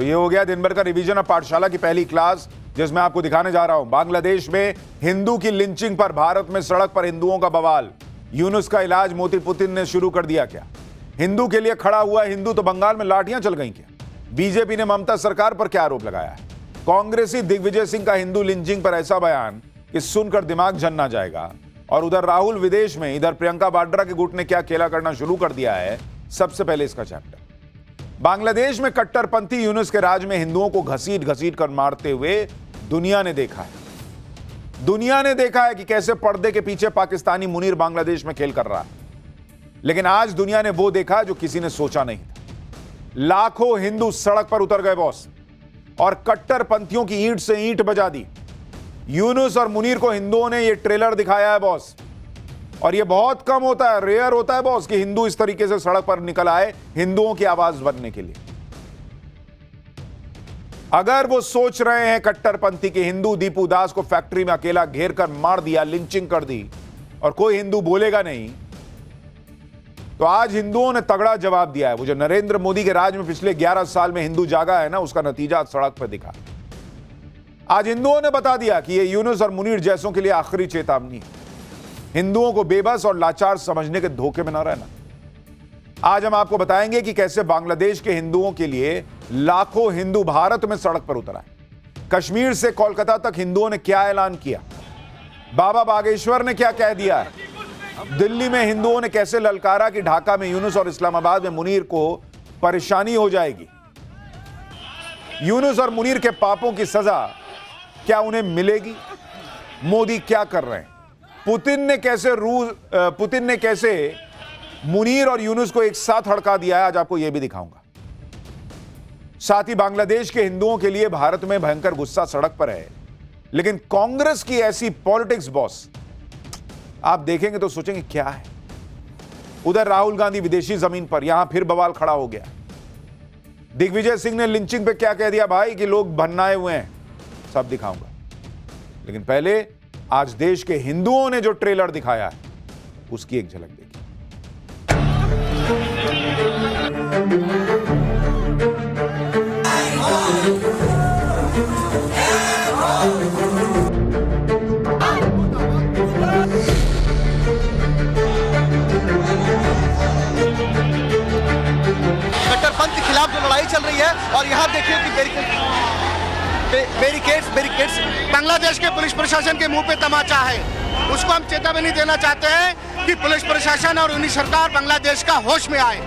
तो ये हो गया दिन भर का रिवीजन ऑफ पाठशाला की पहली क्लास, जिसमें आपको दिखाने जा रहा हूं बांग्लादेश में हिंदू की लिंचिंग पर भारत में सड़क पर हिंदुओं का बवाल। यूनुस का इलाज मोदी पुतिन ने शुरू कर दिया क्या? हिंदू के लिए खड़ा हुआ हिंदू तो बंगाल में लाठियां चल गई क्या? बीजेपी ने ममता सरकार पर क्या आरोप लगाया है? कांग्रेसी दिग्विजय सिंह का हिंदू लिंचिंग पर ऐसा बयान कि सुनकर दिमाग झन्ना जाएगा। और उधर राहुल विदेश में, इधर प्रियंका वाड्रा के गुट ने क्या खेला करना शुरू कर दिया है। सबसे पहले इसका चैप्टर। बांग्लादेश में कट्टरपंथी यूनुस के राज में हिंदुओं को घसीट घसीट कर मारते हुए दुनिया ने देखा है। दुनिया ने देखा है कि कैसे पर्दे के पीछे पाकिस्तानी मुनीर बांग्लादेश में खेल कर रहा है। लेकिन आज दुनिया ने वो देखा जो किसी ने सोचा नहीं था। लाखों हिंदू सड़क पर उतर गए बॉस, और कट्टरपंथियों की ईंट से ईंट बजा दी। यूनुस और मुनीर को हिंदुओं ने यह ट्रेलर दिखाया है बॉस, और यह बहुत कम होता है, रेयर होता है बॉस कि हिंदू इस तरीके से सड़क पर निकल आए हिंदुओं की आवाज बनने के लिए। अगर वो सोच रहे हैं कट्टरपंथी के हिंदू दीपू दास को फैक्ट्री में अकेला घेर कर मार दिया, लिंचिंग कर दी और कोई हिंदू बोलेगा नहीं, तो आज हिंदुओं ने तगड़ा जवाब दिया है। वो जो नरेंद्र मोदी के राज में पिछले 11 साल में हिंदू जागा है ना, उसका नतीजा सड़क पर दिखा। आज हिंदुओं ने बता दिया कि ये यूनुस और मुनीर जैसों के लिए आखिरी चेतावनी है। हिंदुओं को बेबस और लाचार समझने के धोखे में न रहना। आज हम आपको बताएंगे कि कैसे बांग्लादेश के हिंदुओं के लिए लाखों हिंदू भारत में सड़क पर उतर आए। कश्मीर से कोलकाता तक हिंदुओं ने क्या ऐलान किया, बाबा बागेश्वर ने क्या कह दिया है, दिल्ली में हिंदुओं ने कैसे ललकारा कि ढाका में यूनुस और इस्लामाबाद में मुनीर को परेशानी हो जाएगी। यूनुस और मुनीर के पापों की सजा क्या उन्हें मिलेगी? मोदी क्या कर रहे हैं? पुतिन ने कैसे मुनीर और यूनुस को एक साथ हड़का दिया है, आज आपको यह भी दिखाऊंगा। साथ ही बांग्लादेश के हिंदुओं के लिए भारत में भयंकर गुस्सा सड़क पर है, लेकिन कांग्रेस की ऐसी पॉलिटिक्स बॉस आप देखेंगे तो सोचेंगे क्या है। उधर राहुल गांधी विदेशी जमीन पर, यहां फिर बवाल खड़ा हो गया। दिग्विजय सिंह ने लिंचिंग पे क्या कह दिया भाई कि लोग भन्नाए हुए हैं, सब दिखाऊंगा। लेकिन पहले आज देश के हिंदुओं ने जो ट्रेलर दिखाया है उसकी एक झलक देखिए। कट्टरपंथ के खिलाफ जो लड़ाई चल रही है, और यहाँ देखिए कि बैरिकेड्स बांग्लादेश के पुलिस प्रशासन के मुंह पे तमाचा है। उसको हम चेतावनी देना चाहते हैं कि पुलिस प्रशासन और उन्हीं सरकार बांग्लादेश का होश में आए।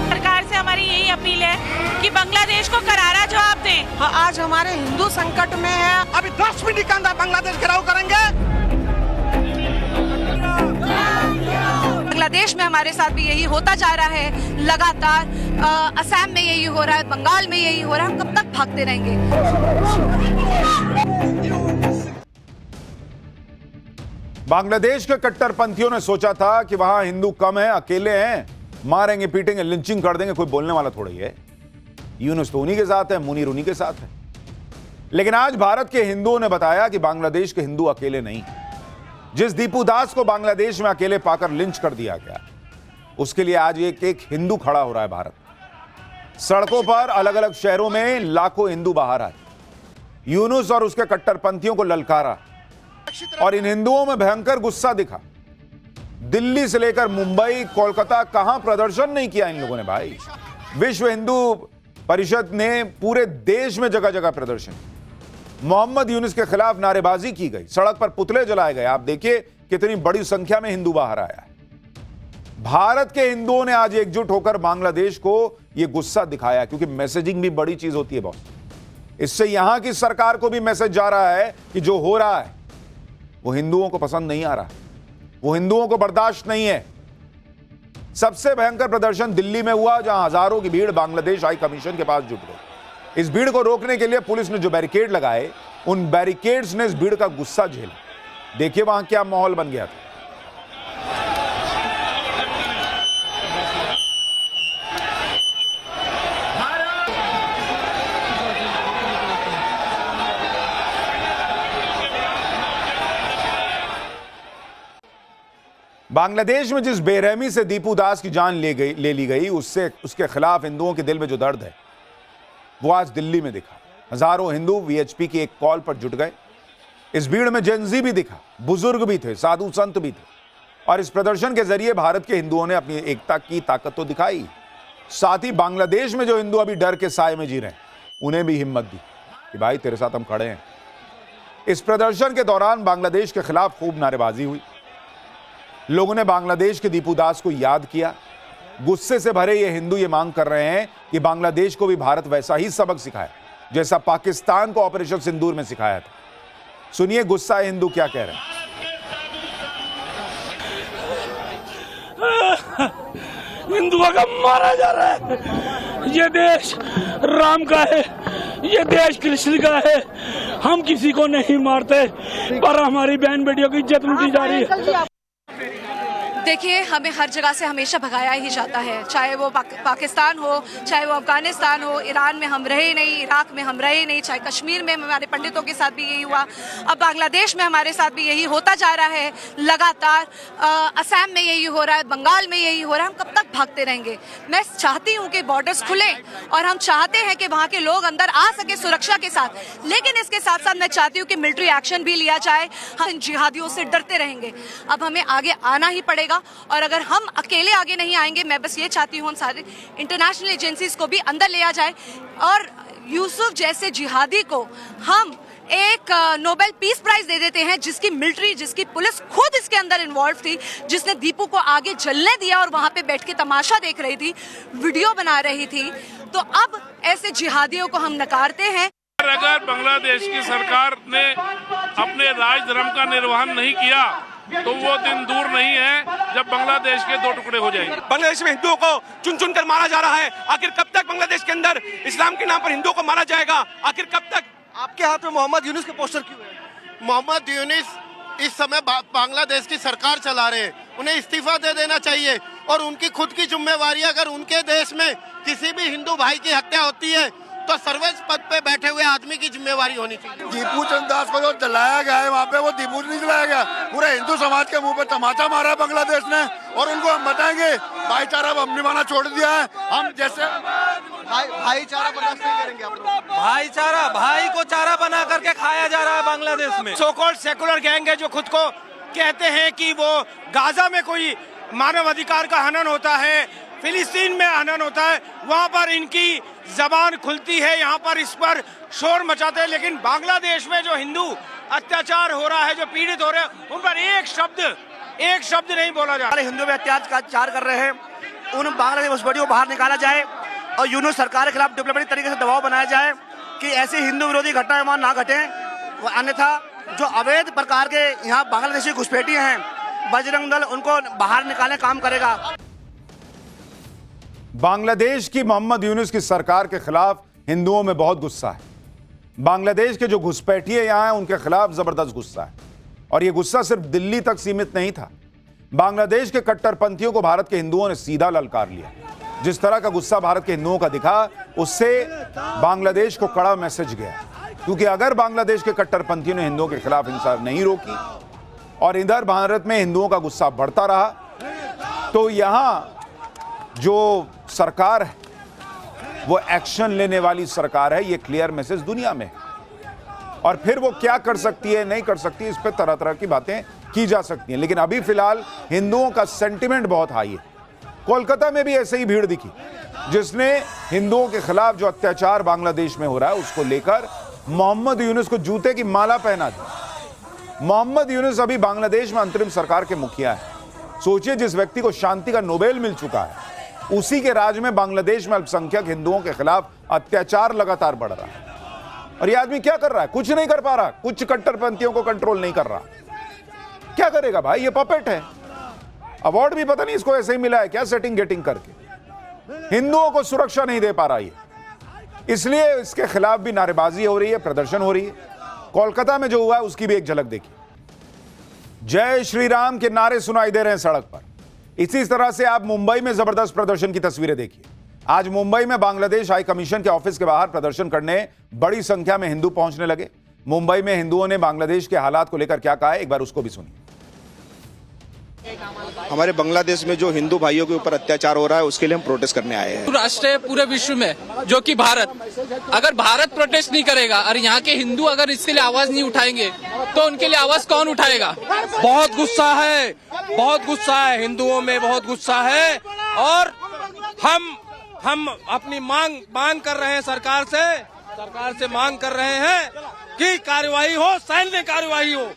सरकार से हमारी यही अपील है कि बांग्लादेश को करारा जवाब दें। आज हमारे हिंदू संकट में है, अभी 10 मिनट के अंदर बांग्लादेश घेराव करेंगे। बांग्लादेश में हमारे साथ भी यही होता जा रहा है लगातार। असम में यही हो रहा है, बंगाल में यही हो रहा है। हम कब तक भागते रहेंगे? बांग्लादेश के कट्टरपंथियों ने सोचा था कि वहां हिंदू कम है, अकेले हैं, मारेंगे पीटेंगे लिंचिंग कर देंगे, कोई बोलने वाला थोड़ा ही है। यूनुस तो उन्हीं के साथ है, मुनीर उन्हीं के साथ है। लेकिन आज भारत के हिंदुओं ने बताया कि बांग्लादेश के हिंदू अकेले नहीं। जिस दीपू दास को बांग्लादेश में अकेले पाकर लिंच कर दिया गया, उसके लिए आज एक हिंदू खड़ा हो रहा है भारत। सड़कों पर अलग अलग शहरों में लाखों हिंदू बाहर आए, यूनुस और उसके कट्टरपंथियों को ललकारा, और इन हिंदुओं में भयंकर गुस्सा दिखा। दिल्ली से लेकर मुंबई, कोलकाता, कहां प्रदर्शन नहीं किया इन लोगों ने भाई। विश्व हिंदू परिषद ने पूरे देश में जगह जगह प्रदर्शन, मोहम्मद यूनुस के खिलाफ नारेबाजी की गई, सड़क पर पुतले जलाए गए। आप देखिए कितनी बड़ी संख्या में हिंदू बाहर आया है। भारत के हिंदुओं ने आज एकजुट होकर बांग्लादेश को यह गुस्सा दिखाया, क्योंकि मैसेजिंग भी बड़ी चीज होती है बॉस। इससे यहां की सरकार को भी मैसेज जा रहा है कि जो हो रहा है वो हिंदुओं को पसंद नहीं आ रहा, वो हिंदुओं को बर्दाश्त नहीं है। सबसे भयंकर प्रदर्शन दिल्ली में हुआ, जहां हजारों की भीड़ बांग्लादेश हाई कमीशन के पास जुट गई। इस भीड़ को रोकने के लिए पुलिस ने जो बैरिकेड लगाए, उन बैरिकेड्स ने इस भीड़ का गुस्सा झेला। देखिए वहां क्या माहौल बन गया था। बांग्लादेश में जिस बेरहमी से दीपू दास की जान ले ली गई, उसके खिलाफ हिंदुओं के दिल में जो दर्द है वो आज दिल्ली में दिखा। हजारों हिंदू वीएचपी की एक कॉल पर जुट गए। इस भीड़ में जेनजी भी दिखा, बुजुर्ग भी थे, साधु संत भी थे, और इस प्रदर्शन के जरिए भारत के हिंदुओं ने अपनी एकता की ताकत तो दिखाई, साथ ही बांग्लादेश में जो हिंदू अभी डर के साए में जी रहे हैं उन्हें भी हिम्मत दी कि भाई तेरे साथ हम खड़े हैं। इस प्रदर्शन के दौरान बांग्लादेश के खिलाफ खूब नारेबाजी हुई। लोगों ने बांग्लादेश के दीपू दास को याद किया। गुस्से से भरे ये हिंदू ये मांग कर रहे हैं कि बांग्लादेश को भी भारत वैसा ही सबक सिखाए जैसा पाकिस्तान को ऑपरेशन सिंदूर में सिखाया था। सुनिए गुस्सा हिंदू क्या कह रहे हैं। हिंदुओं का मारा जा रहा है। ये देश राम का है, ये देश कृष्ण का है। हम किसी को नहीं मारते, पर हमारी बहन बेटियों की इज्जत लूटी जा रही है। देखिए, हमें हर जगह से हमेशा भगाया ही जाता है, चाहे वो पाकिस्तान हो, चाहे वो अफगानिस्तान हो। ईरान में हम रहे नहीं, इराक में हम रहे नहीं, चाहे कश्मीर में हमारे पंडितों के साथ भी यही हुआ, अब बांग्लादेश में हमारे साथ भी यही होता जा रहा है लगातार। असम में यही हो रहा है, बंगाल में यही हो रहा है। हम कब तक भागते रहेंगे? मैं चाहती हूँ कि बॉर्डर्स खुलें और हम चाहते हैं कि वहाँ के लोग अंदर आ सके सुरक्षा के साथ, लेकिन इसके साथ साथ मैं चाहती हूँ कि मिलिट्री एक्शन भी लिया जाए। हम जिहादियों से डरते रहेंगे, अब हमें आगे आना ही पड़ेगा। और अगर हम अकेले आगे नहीं आएंगे, मैं बस ये चाहती हूँ हम सारे इंटरनेशनल एजेंसीज को भी अंदर लिया जाए और यूसुफ जैसे जिहादी को हम एक नोबेल पीस प्राइज दे देते हैं, जिसकी मिलिट्री, जिसकी पुलिस खुद इसके अंदर इन्वॉल्व थी, जिसने दीपू को आगे जलने दिया और वहां पे बैठ के तमाशा देख रही थी, वीडियो बना रही थी। तो अब ऐसे जिहादियों को हम नकारते हैं। अगर बांग्लादेश की सरकार ने अपने राज धर्म का निर्वहन नहीं किया तो वो दिन दूर नहीं है जब बांग्लादेश के दो टुकड़े हो जाएंगे। बांग्लादेश में हिंदुओं को चुन चुन कर मारा जा रहा है। आखिर कब तक बांग्लादेश के अंदर इस्लाम के नाम पर हिंदुओं को मारा जाएगा? आखिर कब तक? आपके हाथ में मोहम्मद यूनुस के पोस्टर क्यों है? मोहम्मद यूनुस इस समय बांग्लादेश की सरकार चला रहे हैं, उन्हें इस्तीफा दे देना चाहिए और उनकी खुद की जिम्मेवारी, अगर उनके देश में किसी भी हिंदू भाई की हत्या होती है तो सर्वोच्च पद पे बैठे हुए आदमी की जिम्मेवारी होनी चाहिए। दीपू चंद दास को जो जलाया गया है वहाँ पे, वो दीपू नहीं जलाया गया, पूरे हिंदू समाज के मुंह पे तमाचा मारा है बांग्लादेश ने। और उनको हम बताएंगे भाईचारा अब निभाना छोड़ दिया है। हम जैसे भाईचारा बर्दाश्त नहीं करेंगे। आप लोग भाईचारा, भाई को चारा बना करके खाया जा रहा है बांग्लादेश में। सो कॉल्ड सेकुलर गैंग है जो खुद को कहते हैं कि वो गाजा में कोई मानव अधिकार का हनन होता है, फिलिस्तीन में हनन होता है, वहां पर इनकी जबान खुलती है, यहाँ पर इस पर शोर मचाते हैं। लेकिन बांग्लादेश में जो हिंदू अत्याचार हो रहा है, जो पीड़ित हो रहे हैं, उन पर एक शब्द नहीं बोला जा रहा। हिंदू में अत्याचार कर रहे हैं, उन बांग्लादेश घुसपैठियों को बाहर निकाला जाए और यूनुस सरकार के खिलाफ डिप्लोमेटिक तरीके से दबाव बनाया जाए कि ऐसी हिंदू विरोधी घटनाएं वहां ना घटे। अन्यथा जो अवैध प्रकार के यहाँ बांग्लादेशी घुसपैठिए हैं, बजरंग दल उनको बाहर निकालने काम करेगा। बांग्लादेश की मोहम्मद यूनुस की सरकार के खिलाफ हिंदुओं में बहुत गुस्सा है। बांग्लादेश के जो घुसपैठिए यहां हैं उनके खिलाफ जबरदस्त गुस्सा है, और यह गुस्सा सिर्फ दिल्ली तक सीमित नहीं था। बांग्लादेश के कट्टरपंथियों को भारत के हिंदुओं ने सीधा ललकार लिया। जिस तरह का गुस्सा भारत के हिंदुओं का दिखा, उससे बांग्लादेश को कड़ा मैसेज गया, क्योंकि अगर बांग्लादेश के कट्टरपंथियों ने हिंदुओं के खिलाफ हिंसा नहीं रोकी और इधर भारत में हिंदुओं का गुस्सा बढ़ता रहा, तो यहां जो सरकार है वो एक्शन लेने वाली सरकार है। ये क्लियर मैसेज दुनिया में। और फिर वो क्या कर सकती है, नहीं कर सकती, इस पर तरह तरह की बातें की जा सकती हैं, लेकिन अभी फिलहाल हिंदुओं का सेंटिमेंट बहुत हाई है। कोलकाता में भी ऐसे ही भीड़ दिखी, जिसने हिंदुओं के खिलाफ जो अत्याचार बांग्लादेश में हो रहा है उसको लेकर मोहम्मद यूनुस को जूते की माला पहना दी। मोहम्मद यूनुस अभी बांग्लादेश में अंतरिम सरकार के मुखिया है। सोचिए, जिस व्यक्ति को शांति का नोबेल मिल चुका है, उसी के राज में बांग्लादेश में अल्पसंख्यक हिंदुओं के खिलाफ अत्याचार लगातार बढ़ रहा है। और यह आदमी क्या कर रहा है? कुछ नहीं कर पा रहा, कुछ कट्टरपंथियों को कंट्रोल नहीं कर रहा। क्या करेगा भाई? ये पपेट है। अवार्ड भी पता नहीं इसको ऐसे ही मिला है क्या, सेटिंग गेटिंग करके। हिंदुओं को सुरक्षा नहीं दे पा रहा है, इसलिए इसके खिलाफ भी नारेबाजी हो रही है, प्रदर्शन हो रही है। कोलकाता में जो हुआ है उसकी भी एक झलक देखिए। जय श्री राम के नारे सुनाई दे रहे हैं सड़क पर। इसी तरह से आप मुंबई में जबरदस्त प्रदर्शन की तस्वीरें देखिए। आज मुंबई में बांग्लादेश हाई कमीशन के ऑफिस के बाहर प्रदर्शन करने बड़ी संख्या में हिंदू पहुंचने लगे। मुंबई में हिंदुओं ने बांग्लादेश के हालात को लेकर क्या कहा है, एक बार उसको भी सुनिए। हमारे बांग्लादेश में जो हिंदू भाइयों के ऊपर अत्याचार हो रहा है उसके लिए हम प्रोटेस्ट करने आए हैं। राष्ट्र है पूरे विश्व में जो कि भारत, अगर भारत प्रोटेस्ट नहीं करेगा और यहाँ के हिंदू अगर इसके लिए आवाज नहीं उठाएंगे तो उनके लिए आवाज कौन उठाएगा? बहुत गुस्सा है, बहुत गुस्सा है, हिंदुओं में बहुत गुस्सा है और हम अपनी मांग कर रहे हैं सरकार से मांग कर रहे हैं कि कार्रवाई हो, सैन्य कार्रवाई हो।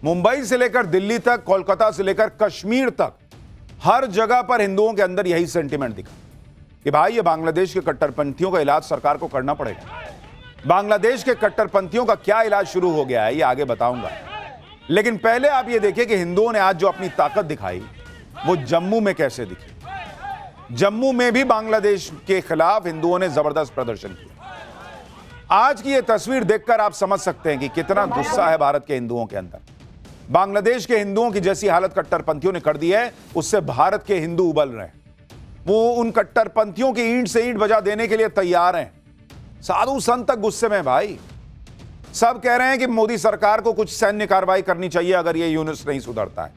मुंबई से लेकर दिल्ली तक, कोलकाता से लेकर कश्मीर तक हर जगह पर हिंदुओं के अंदर यही सेंटिमेंट दिखा कि भाई ये बांग्लादेश के कट्टरपंथियों का इलाज सरकार को करना पड़ेगा। बांग्लादेश के कट्टरपंथियों का क्या इलाज शुरू हो गया है ये आगे बताऊंगा, लेकिन पहले आप ये देखिए कि हिंदुओं ने आज जो अपनी ताकत दिखाई वो जम्मू में कैसे दिखी। जम्मू में भी बांग्लादेश के खिलाफ हिंदुओं ने जबरदस्त प्रदर्शन किया। आज की ये तस्वीर देखकर आप समझ सकते हैं कि कितना गुस्सा है भारत के हिंदुओं के अंदर। बांग्लादेश के हिंदुओं की जैसी हालत कट्टरपंथियों ने कर दी है, उससे भारत के हिंदू उबल रहे हैं। वो उन कट्टरपंथियों की ईंट से ईंट बजा देने के लिए तैयार हैं। साधु संत तक गुस्से में भाई। सब कह रहे हैं कि मोदी सरकार को कुछ सैन्य कार्रवाई करनी चाहिए अगर ये यूनुस नहीं सुधरता है।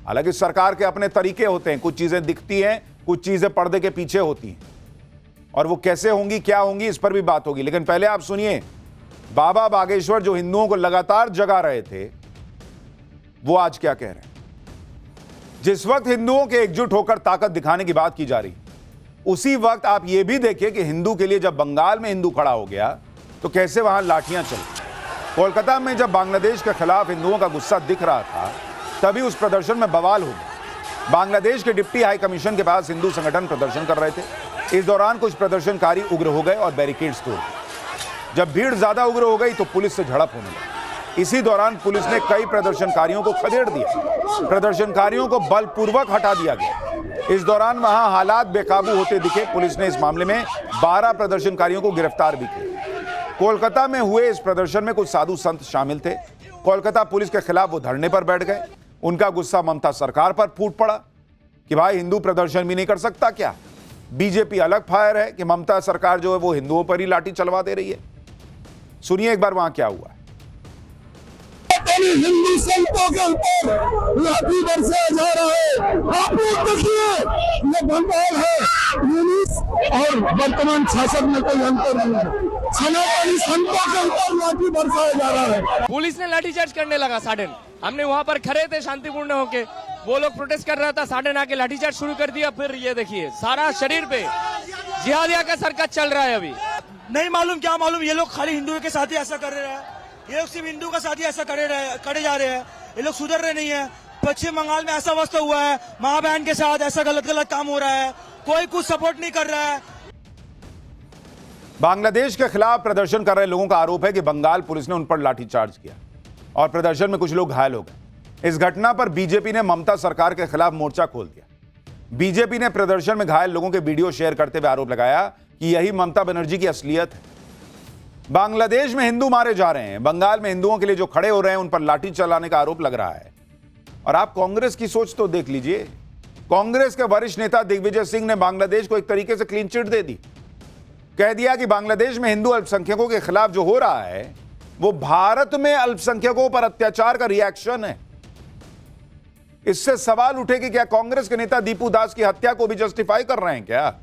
हालांकि सरकार के अपने तरीके होते हैं, कुछ चीजें दिखती हैं, कुछ चीजें पर्दे के पीछे होती हैं, और वो कैसे होंगी, क्या होंगी, इस पर भी बात होगी। लेकिन पहले आप सुनिए बाबा बागेश्वर जो हिंदुओं को लगातार जगा रहे थे, वो आज क्या कह रहे हैं। जिस वक्त हिंदुओं के एकजुट होकर ताकत दिखाने की बात की जा रही, उसी वक्त आप यह भी देखिए कि हिंदू के लिए जब बंगाल में हिंदू खड़ा हो गया तो कैसे वहां लाठियां चली। कोलकाता में जब बांग्लादेश के खिलाफ हिंदुओं का गुस्सा दिख रहा था तभी उस प्रदर्शन में बवाल हो गया। बांग्लादेश के डिप्टी हाई कमीशन के पास हिंदू संगठन प्रदर्शन कर रहे थे। इस दौरान कुछ प्रदर्शनकारी उग्र हो गए और बैरिकेड्स तोड़ दिए। जब भीड़ ज्यादा उग्र हो गई तो पुलिस से झड़प होने लगी। इसी दौरान पुलिस ने कई प्रदर्शनकारियों को खदेड़ दिया। प्रदर्शनकारियों को बलपूर्वक हटा दिया गया। इस दौरान वहां हालात बेकाबू होते दिखे। पुलिस ने इस मामले में 12 प्रदर्शनकारियों को गिरफ्तार भी किया। कोलकाता में हुए इस प्रदर्शन में कुछ साधु संत शामिल थे। कोलकाता पुलिस के खिलाफ वो धरने पर बैठ गए। उनका गुस्सा ममता सरकार पर फूट पड़ा कि भाई हिंदू प्रदर्शन भी नहीं कर सकता क्या? बीजेपी अलग फायर है कि ममता सरकार जो है वो हिंदुओं पर ही लाठी चलवा दे रही है। सुनिए एक बार वहां क्या हुआ। हिंदू संतों के ऊपर लाठी बरसाया जा रहा है। आप लोग देखिए, ये बंगाल है, यूनुस और वर्तमान शासक में कोई अंतर नहीं है। सनातनी संतों के ऊपर लाठी बरसाया जा रहा है। पुलिस ने लाठीचार्ज करने लगा साढ़े। हमने वहाँ पर खड़े थे शांतिपूर्ण होके, वो लोग प्रोटेस्ट कर रहा था, साढ़े आके लाठीचार्ज शुरू कर दिया। फिर ये देखिए सारा शरीर पे जिहादिया का सरकत चल रहा है। अभी नहीं मालूम क्या मालूम, ये लोग खाली हिंदुओं के साथ ही ऐसा कर रहे हैं। ये लोग सिर्फ हिंदू का साथ ही ऐसा करे जा रहे हैं। ये लोग सुधर रहे नहीं है। पश्चिम बंगाल में ऐसा अवस्था हुआ है, माँ बहन के साथ ऐसा गलत काम हो रहा है, कोई कुछ सपोर्ट नहीं कर रहा है। बांग्लादेश के खिलाफ प्रदर्शन कर रहे लोगों का आरोप है कि बंगाल पुलिस ने उन पर लाठीचार्ज किया और प्रदर्शन में कुछ लोग घायल हो गए। इस घटना पर बीजेपी ने ममता सरकार के खिलाफ मोर्चा खोल दिया। बीजेपी ने प्रदर्शन में घायल लोगों के वीडियो शेयर करते हुए आरोप लगाया कि यही ममता बनर्जी की असलियत है। बांग्लादेश में हिंदू मारे जा रहे हैं, बंगाल में हिंदुओं के लिए जो खड़े हो रहे हैं उन पर लाठी चलाने का आरोप लग रहा है। और आप कांग्रेस की सोच तो देख लीजिए। कांग्रेस के वरिष्ठ नेता दिग्विजय सिंह ने बांग्लादेश को एक तरीके से क्लीन चिट दे दी। कह दिया कि बांग्लादेश में हिंदू अल्पसंख्यकों के खिलाफ जो हो रहा है वो भारत में अल्पसंख्यकों पर अत्याचार का रिएक्शन है। इससे सवाल उठे कि क्या कांग्रेस के नेता दीपू दास की हत्या को भी जस्टिफाई कर रहे हैं क्या?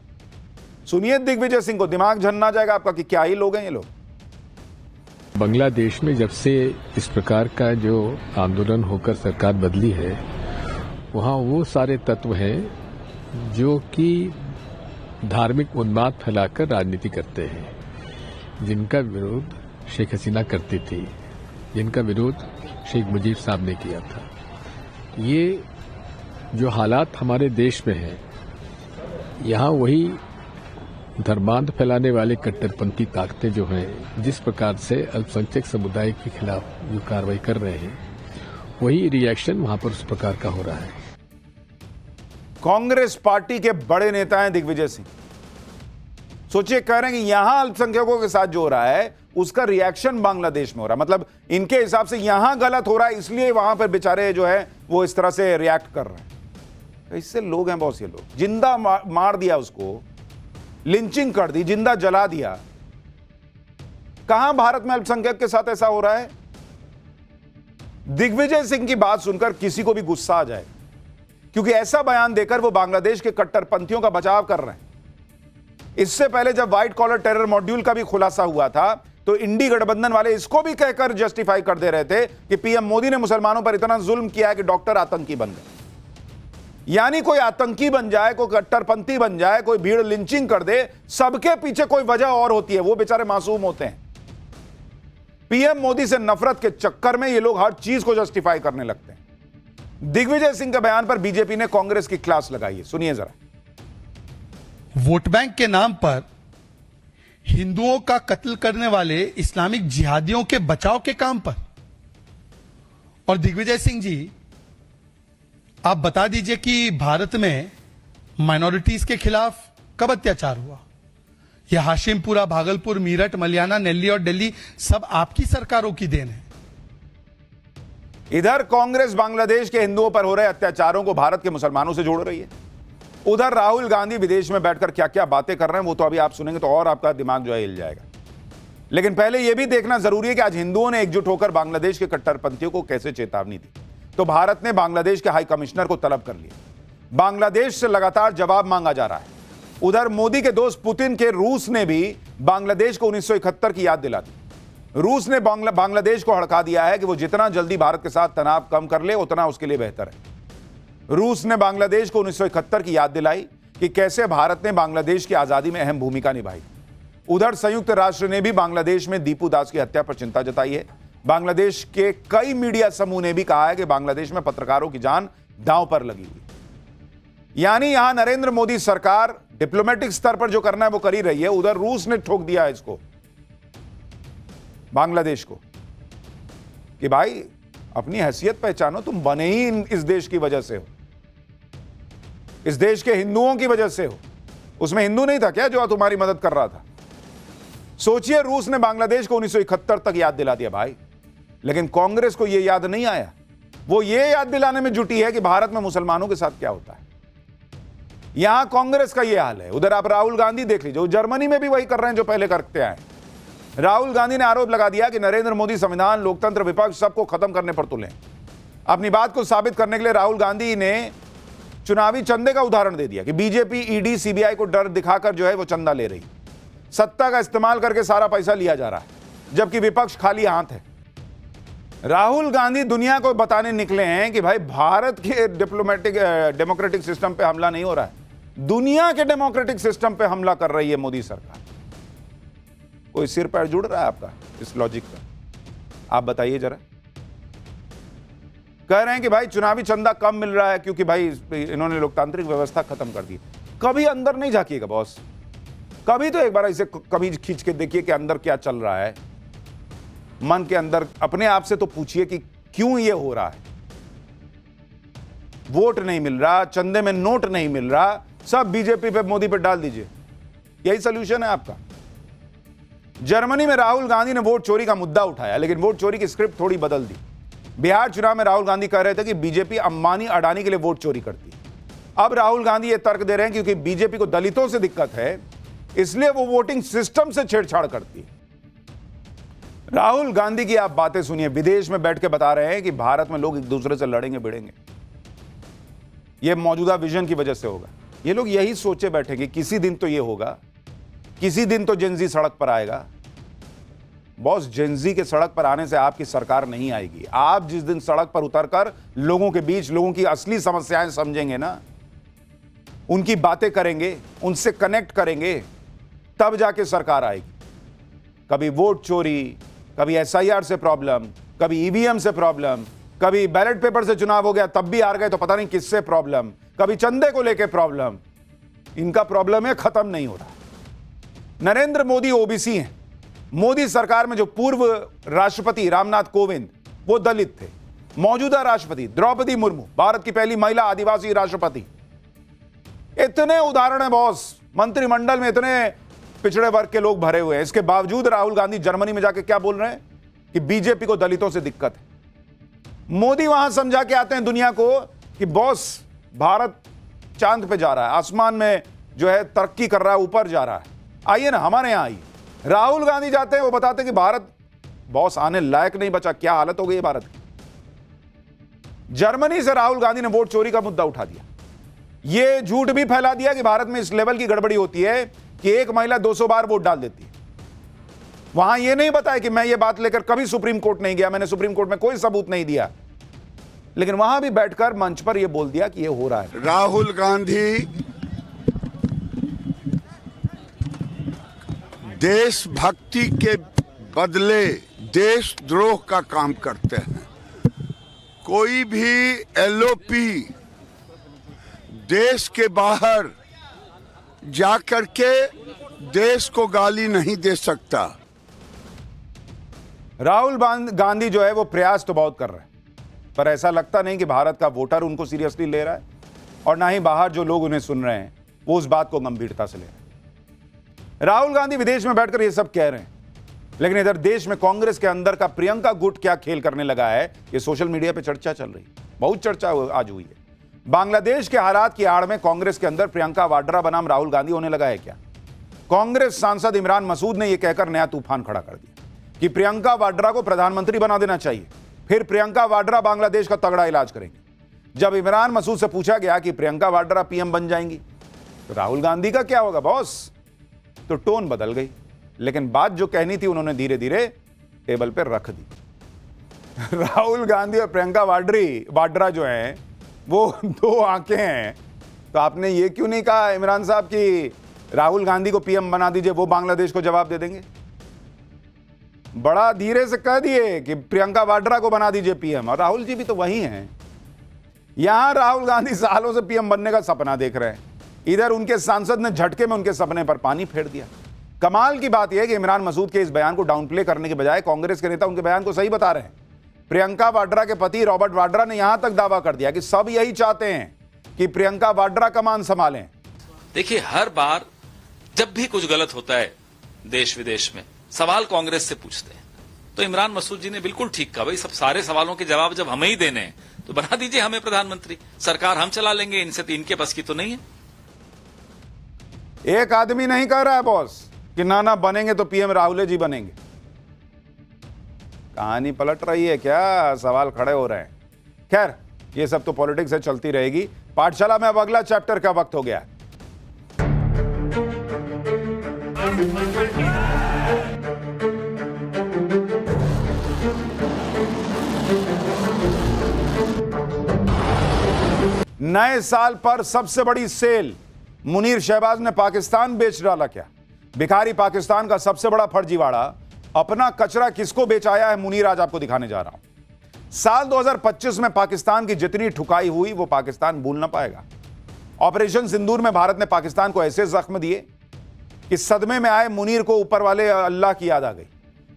सुनिए दिग्विजय सिंह को, दिमाग झन्ना जाएगा आपका कि क्या ही लोग हैं ये लोग। बांग्लादेश में जब से इस प्रकार का जो आंदोलन होकर सरकार बदली है, वहाँ वो सारे तत्व हैं जो कि धार्मिक उन्माद फैलाकर राजनीति करते हैं, जिनका विरोध शेख हसीना करती थी, जिनका विरोध शेख मुजीब साहब ने किया था। ये जो हालात हमारे देश में हैं, यहाँ वही धर्मांध फैलाने वाले कट्टरपंथी ताकतें जो हैं, जिस प्रकार से अल्पसंख्यक समुदाय के खिलाफ जो कार्रवाई कर रहे हैं, वही रिएक्शन वहां पर उस प्रकार का हो रहा है। कांग्रेस पार्टी के बड़े नेता हैं दिग्विजय सिंह। सोचिए, कह रहे हैं कि यहां अल्पसंख्यकों के साथ जो हो रहा है उसका रिएक्शन बांग्लादेश में हो रहा है। मतलब इनके हिसाब से यहां गलत हो रहा है, इसलिए वहां पर बेचारे जो है वो इस तरह से रिएक्ट कर रहे हैं। इससे लोग हैं बहुत से लोग। जिंदा मार दिया उसको, लिंचिंग कर दी, जिंदा जला दिया। कहां भारत में अल्पसंख्यक के साथ ऐसा हो रहा है? दिग्विजय सिंह की बात सुनकर किसी को भी गुस्सा आ जाए, क्योंकि ऐसा बयान देकर वो बांग्लादेश के कट्टरपंथियों का बचाव कर रहे हैं। इससे पहले जब व्हाइट कॉलर टेरर मॉड्यूल का भी खुलासा हुआ था तो इंडी गठबंधन वाले इसको भी कहकर जस्टिफाई कर दे रहे थे कि पीएम मोदी ने मुसलमानों पर इतना जुल्म किया है कि डॉक्टर आतंकी बन गए। यानी कोई आतंकी बन जाए, कोई कट्टरपंथी बन जाए, कोई भीड़ लिंचिंग कर दे, सबके पीछे कोई वजह और होती है, वो बेचारे मासूम होते हैं। पीएम मोदी से नफरत के चक्कर में ये लोग हर चीज को जस्टिफाई करने लगते हैं। दिग्विजय सिंह के बयान पर बीजेपी ने कांग्रेस की क्लास लगाई है, सुनिए जरा। वोट बैंक के नाम पर हिंदुओं का कत्ल करने वाले इस्लामिक जिहादियों के बचाव के काम पर, और दिग्विजय सिंह जी आप बता दीजिए कि भारत में माइनॉरिटीज के खिलाफ कब अत्याचार हुआ? यह हाशिमपुरा, भागलपुर, मीरठ, मलियाना, दिल्ली और दिल्ली सब आपकी सरकारों की देन है। इधर कांग्रेस बांग्लादेश के हिंदुओं पर हो रहे अत्याचारों को भारत के मुसलमानों से जोड़ रही है। उधर राहुल गांधी विदेश में बैठकर क्या क्या बातें कर रहे हैं वो तो अभी आप सुनेंगे तो और आपका दिमाग जो है हिल जाएगा। लेकिन पहले यह भी देखना जरूरी है कि आज हिंदुओं ने एकजुट होकर बांग्लादेश के कट्टरपंथियों को कैसे चेतावनी दी। तो भारत ने बांग्लादेश के हाई कमिश्नर को तलब कर लिया। बांग्लादेश से लगातार जवाब मांगा जा रहा है। उधर मोदी के दोस्त पुतिन के रूस ने भी बांग्लादेश को 1971 की याद दिला दी। रूस ने बांग्लादेश को हड़का दिया है कि वो जितना जल्दी भारत के साथ तनाव कम कर ले उतना उसके लिए बेहतर है। रूस ने बांग्लादेश को 1971 की याद दिलाई कि कैसे भारत ने बांग्लादेश की आजादी में अहम भूमिका निभाई। उधर संयुक्त राष्ट्र ने भी बांग्लादेश में दीपू दास की हत्या पर चिंता जताई है। बांग्लादेश के कई मीडिया समूह ने भी कहा है कि बांग्लादेश में पत्रकारों की जान दांव पर लगी हुई। यानी यहां नरेंद्र मोदी सरकार डिप्लोमेटिक स्तर पर जो करना है वो कर ही रही है। उधर रूस ने ठोक दिया है इसको, बांग्लादेश को, कि भाई अपनी हैसियत पहचानो, तुम बने ही इस देश की वजह से हो, इस देश के हिंदुओं की वजह से हो। उसमें हिंदू नहीं था क्या जो तुम्हारी मदद कर रहा था? सोचिए, रूस ने बांग्लादेश को 1971 तक याद दिला दिया भाई, लेकिन कांग्रेस को यह याद नहीं आया। वो ये याद दिलाने में जुटी है कि भारत में मुसलमानों के साथ क्या होता है। यहां कांग्रेस का यह हाल है। उधर आप राहुल गांधी देख लीजिए, जर्मनी में भी वही कर रहे हैं जो पहले करते आए। राहुल गांधी ने आरोप लगा दिया कि नरेंद्र मोदी संविधान, लोकतंत्र, विपक्ष सबको खत्म करने पर तुले। अपनी बात को साबित करने के लिए राहुल गांधी ने चुनावी चंदे का उदाहरण दे दिया कि बीजेपी, ईडी, सीबीआई को डर दिखाकर जो है वो चंदा ले रही, सत्ता का इस्तेमाल करके सारा पैसा लिया जा रहा है, जबकि विपक्ष खाली हाथ है। राहुल गांधी दुनिया को बताने निकले हैं कि भाई भारत के डेमोक्रेटिक सिस्टम पे हमला नहीं हो रहा है, दुनिया के डेमोक्रेटिक सिस्टम पे हमला कर रही है मोदी सरकार। कोई सिर पैर जुड़ रहा है आपका इस लॉजिक का? आप बताइए जरा। कह रहे हैं कि भाई चुनावी चंदा कम मिल रहा है क्योंकि भाई इन्होंने लोकतांत्रिक व्यवस्था खत्म कर दी। कभी अंदर नहीं झांकिएगा बॉस, कभी तो एक बार इसे कभी खींच के देखिए कि अंदर क्या चल रहा है। मन के अंदर अपने आप से तो पूछिए कि क्यों ये हो रहा है। वोट नहीं मिल रहा, चंदे में नोट नहीं मिल रहा, सब बीजेपी पे, मोदी पे डाल दीजिए, यही सोल्यूशन है आपका। जर्मनी में राहुल गांधी ने वोट चोरी का मुद्दा उठाया, लेकिन वोट चोरी की स्क्रिप्ट थोड़ी बदल दी। बिहार चुनाव में राहुल गांधी कह रहे थे कि बीजेपी अंबानी, अडानी के लिए वोट चोरी करती है। अब राहुल गांधी ये तर्क दे रहे हैं क्योंकि बीजेपी को दलितों से दिक्कत है, इसलिए वो वोटिंग सिस्टम से छेड़छाड़ करती है। राहुल गांधी की आप बातें सुनिए, विदेश में बैठ के बता रहे हैं कि भारत में लोग एक दूसरे से लड़ेंगे भिड़ेंगे, ये मौजूदा विजन की वजह से होगा। ये लोग यही सोचे बैठे कि किसी दिन तो ये होगा, किसी दिन तो जेनजी सड़क पर आएगा। बॉस, जेनजी के सड़क पर आने से आपकी सरकार नहीं आएगी। आप जिस दिन सड़क पर उतरकर लोगों के बीच लोगों की असली समस्याएं समझेंगे ना, उनकी बातें करेंगे, उनसे कनेक्ट करेंगे, तब जाके सरकार आएगी। कभी वोट चोरी, कभी एसआईआर से प्रॉब्लम, कभी ईवीएम से प्रॉब्लम, कभी बैलेट पेपर से चुनाव हो गया तब भी हार गए तो पता नहीं किससे प्रॉब्लम, कभी चंदे को लेके प्रॉब्लम। इनका प्रॉब्लम है, खत्म नहीं हो रहा। नरेंद्र मोदी ओबीसी हैं। मोदी सरकार में जो पूर्व राष्ट्रपति रामनाथ कोविंद, वो दलित थे। मौजूदा राष्ट्रपति द्रौपदी मुर्मू, भारत की पहली महिला आदिवासी राष्ट्रपति। इतने उदाहरण है बॉस, मंत्रिमंडल में इतने पिछड़े वर्ग के लोग भरे हुए हैं। इसके बावजूद राहुल गांधी जर्मनी में जाके क्या बोल रहे हैं कि बीजेपी को दलितों से दिक्कत है। मोदी वहां समझा के आते हैं दुनिया को कि बॉस, भारत चांद पे जा रहा है, आसमान में जो है तरक्की कर रहा है, ऊपर जा रहा है, आइए ना हमारे यहां आइए। राहुल गांधी जाते हैं, वो बताते हैं कि भारत बॉस आने लायक नहीं बचा, क्या हालत हो गई है भारत की। जर्मनी से राहुल गांधी ने वोट चोरी का मुद्दा उठा दिया। यह झूठ भी फैला दिया कि भारत में इस लेवल की गड़बड़ी होती है कि एक महिला 200 बार वोट डाल देती है। वहां यह नहीं बताया कि मैं यह बात लेकर कभी सुप्रीम कोर्ट नहीं गया, मैंने सुप्रीम कोर्ट में कोई सबूत नहीं दिया, लेकिन वहां भी बैठकर मंच पर यह बोल दिया कि यह हो रहा है। राहुल गांधी देशभक्ति के बदले देशद्रोह का काम करते हैं। कोई भी एलओपी देश के बाहर जाकर के देश को गाली नहीं दे सकता। राहुल गांधी जो है वो प्रयास तो बहुत कर रहे हैं, पर ऐसा लगता नहीं कि भारत का वोटर उनको सीरियसली ले रहा है, और ना ही बाहर जो लोग उन्हें सुन रहे हैं वो उस बात को गंभीरता से ले रहे हैं। राहुल गांधी विदेश में बैठकर ये सब कह रहे हैं, लेकिन इधर देश में कांग्रेस के अंदर का प्रियंका गुट क्या खेल करने लगा है, ये सोशल मीडिया पे चर्चा चल रही है, बहुत चर्चा आज हुई है। बांग्लादेश के हालात की आड़ में कांग्रेस के अंदर प्रियंका वाड्रा बनाम राहुल गांधी होने लगा है क्या? कांग्रेस सांसद इमरान मसूद ने यह कहकर नया तूफान खड़ा कर दिया कि प्रियंका वाड्रा को प्रधानमंत्री बना देना चाहिए, फिर प्रियंका वाड्रा बांग्लादेश का तगड़ा इलाज करेंगे। जब इमरान मसूद से पूछा गया कि प्रियंका वाड्रा पीएम बन जाएंगी तो राहुल गांधी का क्या होगा बॉस, तो टोन बदल गई, लेकिन बात जो कहनी थी उन्होंने धीरे धीरे टेबल पर रख दी। राहुल गांधी और प्रियंका वाड्रा जो हैं वो दो आंखें हैं, तो आपने ये क्यों नहीं कहा इमरान साहब कि राहुल गांधी को पीएम बना दीजिए, वो बांग्लादेश को जवाब दे देंगे? बड़ा धीरे से कह दिए कि प्रियंका वाड्रा को बना दीजिए पीएम, और राहुल जी भी तो वही हैं। यहां राहुल गांधी सालों से पीएम बनने का सपना देख रहे हैं, इधर उनके सांसद ने झटके में उनके सपने पर पानी फेर दिया। कमाल की बात यह है कि इमरान मसूद के इस बयान को डाउन प्ले करने के बजाय कांग्रेस के नेता उनके बयान को सही बता रहे हैं। प्रियंका वाड्रा के पति रॉबर्ट वाड्रा ने यहां तक दावा कर दिया कि सब यही चाहते हैं कि प्रियंका वाड्रा कमान संभालें। देखिए, हर बार जब भी कुछ गलत होता है देश विदेश में, सवाल कांग्रेस से पूछते हैं, तो इमरान मसूद जी ने बिल्कुल ठीक कहा, भाई सब सारे सवालों के जवाब जब हमें ही देने हैं तो बना दीजिए हमें प्रधानमंत्री, सरकार हम चला लेंगे, इनसे तो इनके बस की तो नहीं है। एक आदमी नहीं कह रहा है बॉस कि ना बनेंगे तो पीएम राहुल जी बनेंगे। कहानी पलट रही है क्या? सवाल खड़े हो रहे हैं। खैर, ये सब तो पॉलिटिक्स से चलती रहेगी। पाठशाला में अब अगला चैप्टर का वक्त हो गया। नए साल पर सबसे बड़ी सेल, मुनीर शहबाज ने पाकिस्तान बेच डाला क्या? भिखारी पाकिस्तान का सबसे बड़ा फर्जीवाड़ा, अपना कचरा किसको बेचाया है मुनीर, आज आपको दिखाने जा रहा हूं। साल 2025 में पाकिस्तान की जितनी ठुकाई हुई वो पाकिस्तान भूल ना पाएगा। ऑपरेशन सिंदूर में भारत ने पाकिस्तान को ऐसे जख्म दिए कि सदमे में आए मुनीर को ऊपर वाले अल्लाह की याद आ गई।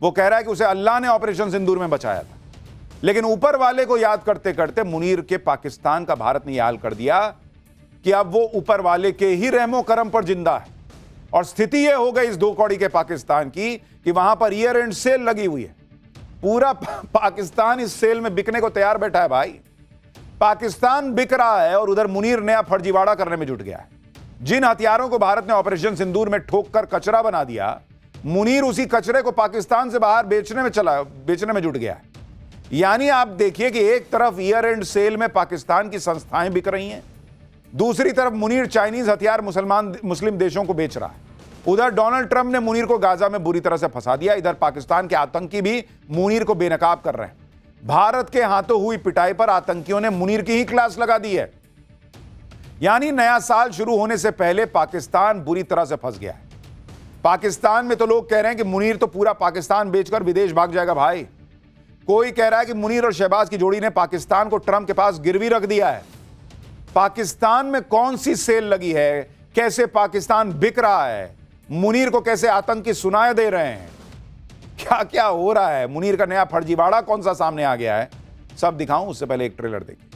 वो कह रहा है कि उसे अल्लाह ने ऑपरेशन सिंदूर में बचाया था, लेकिन ऊपर वाले को याद करते करते मुनीर के पाकिस्तान का भारत ने यह हाल कर दिया कि अब वो ऊपर वाले के ही रहमो करम पर जिंदा है। और स्थिति यह हो गई इस दो कौड़ी के पाकिस्तान की कि वहां पर ईयर एंड सेल लगी हुई है। पूरा पाकिस्तान इस सेल में बिकने को तैयार बैठा है भाई। पाकिस्तान बिक रहा है और उधर मुनीर नया फर्जीवाड़ा करने में जुट गया है। जिन हथियारों को भारत ने ऑपरेशन सिंदूर में ठोक कर कचरा बना दिया, मुनीर उसी कचरे को पाकिस्तान से बाहर बेचने में जुट गया है। यानी आप देखिए कि एक तरफ ईयर एंड सेल में पाकिस्तान की संस्थाएं बिक रही हैं, दूसरी तरफ मुनीर चाइनीज हथियार मुस्लिम देशों को बेच रहा है। उधर डोनाल्ड ट्रंप ने मुनीर को गाजा में बुरी तरह से फंसा दिया, इधर पाकिस्तान के आतंकी भी मुनीर को बेनकाब कर रहे हैं। भारत के हाथों हुई पिटाई पर आतंकियों ने मुनीर की ही क्लास लगा दी है। यानी नया साल शुरू होने से पहले पाकिस्तान बुरी तरह से फंस गया है। पाकिस्तान में तो लोग कह रहे हैं कि मुनीर तो पूरा पाकिस्तान बेचकर विदेश भाग जाएगा भाई। कोई कह रहा है कि मुनीर और शहबाज की जोड़ी ने पाकिस्तान को ट्रंप के पास गिरवी रख दिया है। पाकिस्तान में कौन सी सेल लगी है, कैसे पाकिस्तान बिक रहा है, मुनीर को कैसे आतंकी सुनाए दे रहे हैं, क्या क्या हो रहा है, मुनीर का नया फर्जीवाड़ा कौन सा सामने आ गया है, सब दिखाऊं उससे पहले एक ट्रेलर देखिए।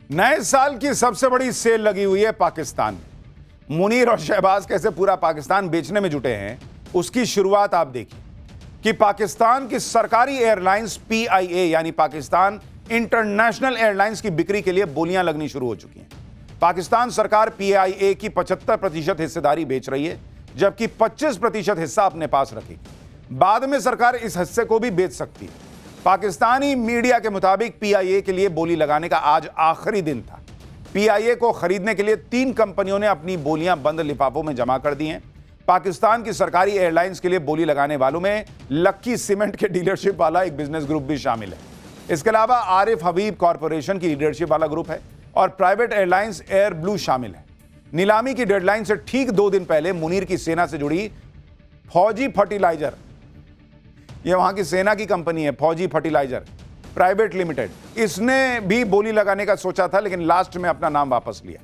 नए साल की सबसे बड़ी सेल लगी हुई है पाकिस्तान में। मुनीर और शहबाज कैसे पूरा पाकिस्तान बेचने में जुटे हैं, उसकी शुरुआत आप देखिए कि पाकिस्तान की सरकारी एयरलाइंस PIA यानी पाकिस्तान इंटरनेशनल एयरलाइंस की बिक्री के लिए बोलियां लगनी शुरू हो चुकी हैं। पाकिस्तान सरकार PIA की 75% हिस्सेदारी बेच रही है, जबकि 25% हिस्सा अपने पास रखेगी। बाद में सरकार इस हिस्से को भी बेच सकती है। पाकिस्तानी मीडिया के मुताबिक PIA के लिए बोली लगाने का आज आखिरी दिन था। PIA को खरीदने के लिए 3 कंपनियों ने अपनी बोलियां बंद लिफाफों में जमा कर दी हैं। पाकिस्तान की सरकारी एयरलाइंस के लिए बोली लगाने वालों में लक्की सीमेंट के डीलरशिप वाला एक बिजनेस ग्रुप भी शामिल है। इसके अलावा आरिफ हबीब कॉरपोरेशन की लीडरशिप वाला ग्रुप है और प्राइवेट एयरलाइंस एयर ब्लू शामिल है। नीलामी की डेडलाइन से ठीक 2 दिन पहले मुनीर की सेना से जुड़ी फौजी फर्टिलाइजर, यह वहां की सेना की कंपनी है, फौजी फर्टिलाइजर प्राइवेट लिमिटेड, इसने भी बोली लगाने का सोचा था, लेकिन लास्ट में अपना नाम वापस लिया।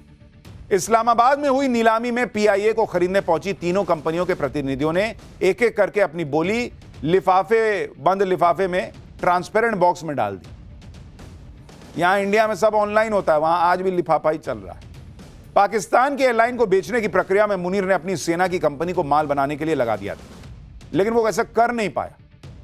इस्लामाबाद में हुई नीलामी में PIA को खरीदने पहुंची तीनों कंपनियों के प्रतिनिधियों ने एक एक करके अपनी बोली बंद लिफाफे में ट्रांसपेरेंट बॉक्स में डाल दी। यहां इंडिया में सब ऑनलाइन होता है, वहां आज भी लिफाफा ही चल रहा है। पाकिस्तान की एयरलाइन को बेचने की प्रक्रिया में मुनीर ने अपनी सेना की कंपनी को माल बनाने के लिए लगा दिया था, लेकिन वो ऐसा कर नहीं पाया।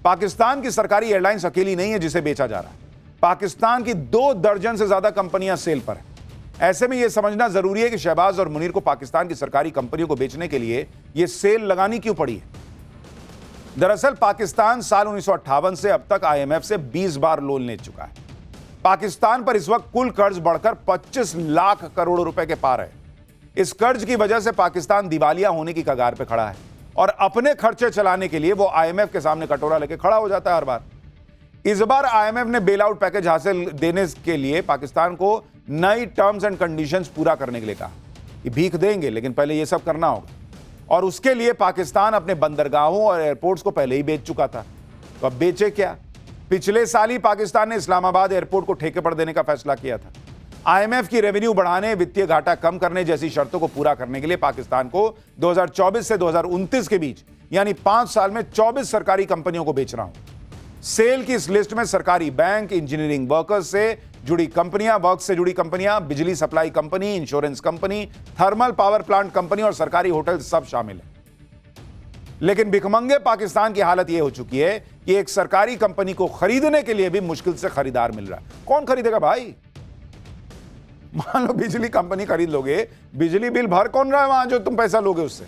पाकिस्तान की सरकारी एयरलाइंस अकेली नहीं है जिसे बेचा जा रहा है। पाकिस्तान की 2 दर्जन से ज्यादा कंपनियां सेल पर है। ऐसे में यह समझना जरूरी है कि शहबाज और मुनीर को पाकिस्तान की सरकारी कंपनियों को बेचने के लिए यह सेल लगानी क्यों पड़ी है। दरअसल पाकिस्तान साल 1958 से अब तक IMF से 20 बार लोन ले चुका है। पाकिस्तान पर इस वक्त कुल कर्ज बढ़कर 25 लाख करोड़ रुपए के पार है। इस कर्ज की वजह से पाकिस्तान दिवालिया होने की कगार पर खड़ा है और अपने खर्चे चलाने के लिए वो IMF के सामने कटोरा लेके खड़ा हो जाता है हर बार। इस बार IMF ने बेल आउट पैकेज हासिल देने के लिए पाकिस्तान को नई टर्म्स एंड कंडीशंस पूरा करने के लिए कहा कि भीख देंगे, लेकिन पहले यह सब करना होगा। और उसके लिए पाकिस्तान अपने बंदरगाहों और एयरपोर्ट्स को पहले ही बेच चुका था। तो अब बेचे क्या? पिछले साल ही पाकिस्तान ने इस्लामाबाद एयरपोर्ट को ठेके पर देने का फैसला किया था। IMF की रेवेन्यू बढ़ाने, वित्तीय घाटा कम करने जैसी शर्तों को पूरा करने के लिए पाकिस्तान को 2024 से 2029 के बीच यानी 5 साल में 24 सरकारी कंपनियों को बेचना हो। सेल की इस लिस्ट में सरकारी बैंक, इंजीनियरिंग वर्कर्स से जुड़ी कंपनियां, वर्क से जुड़ी कंपनियां, बिजली supply company, insurance company, thermal power plant company और सरकारी होटल सब शामिल है। लेकिन भिखमंगे पाकिस्तान की हालत यह हो चुकी है कि एक सरकारी कंपनी को खरीदने के लिए भी मुश्किल से खरीदार मिल रहा है। कौन खरीदेगा भाई? मान लो बिजली कंपनी खरीद लोगे, बिजली बिल भर कौन रहा है वहां जो तुम पैसा लोगे उससे?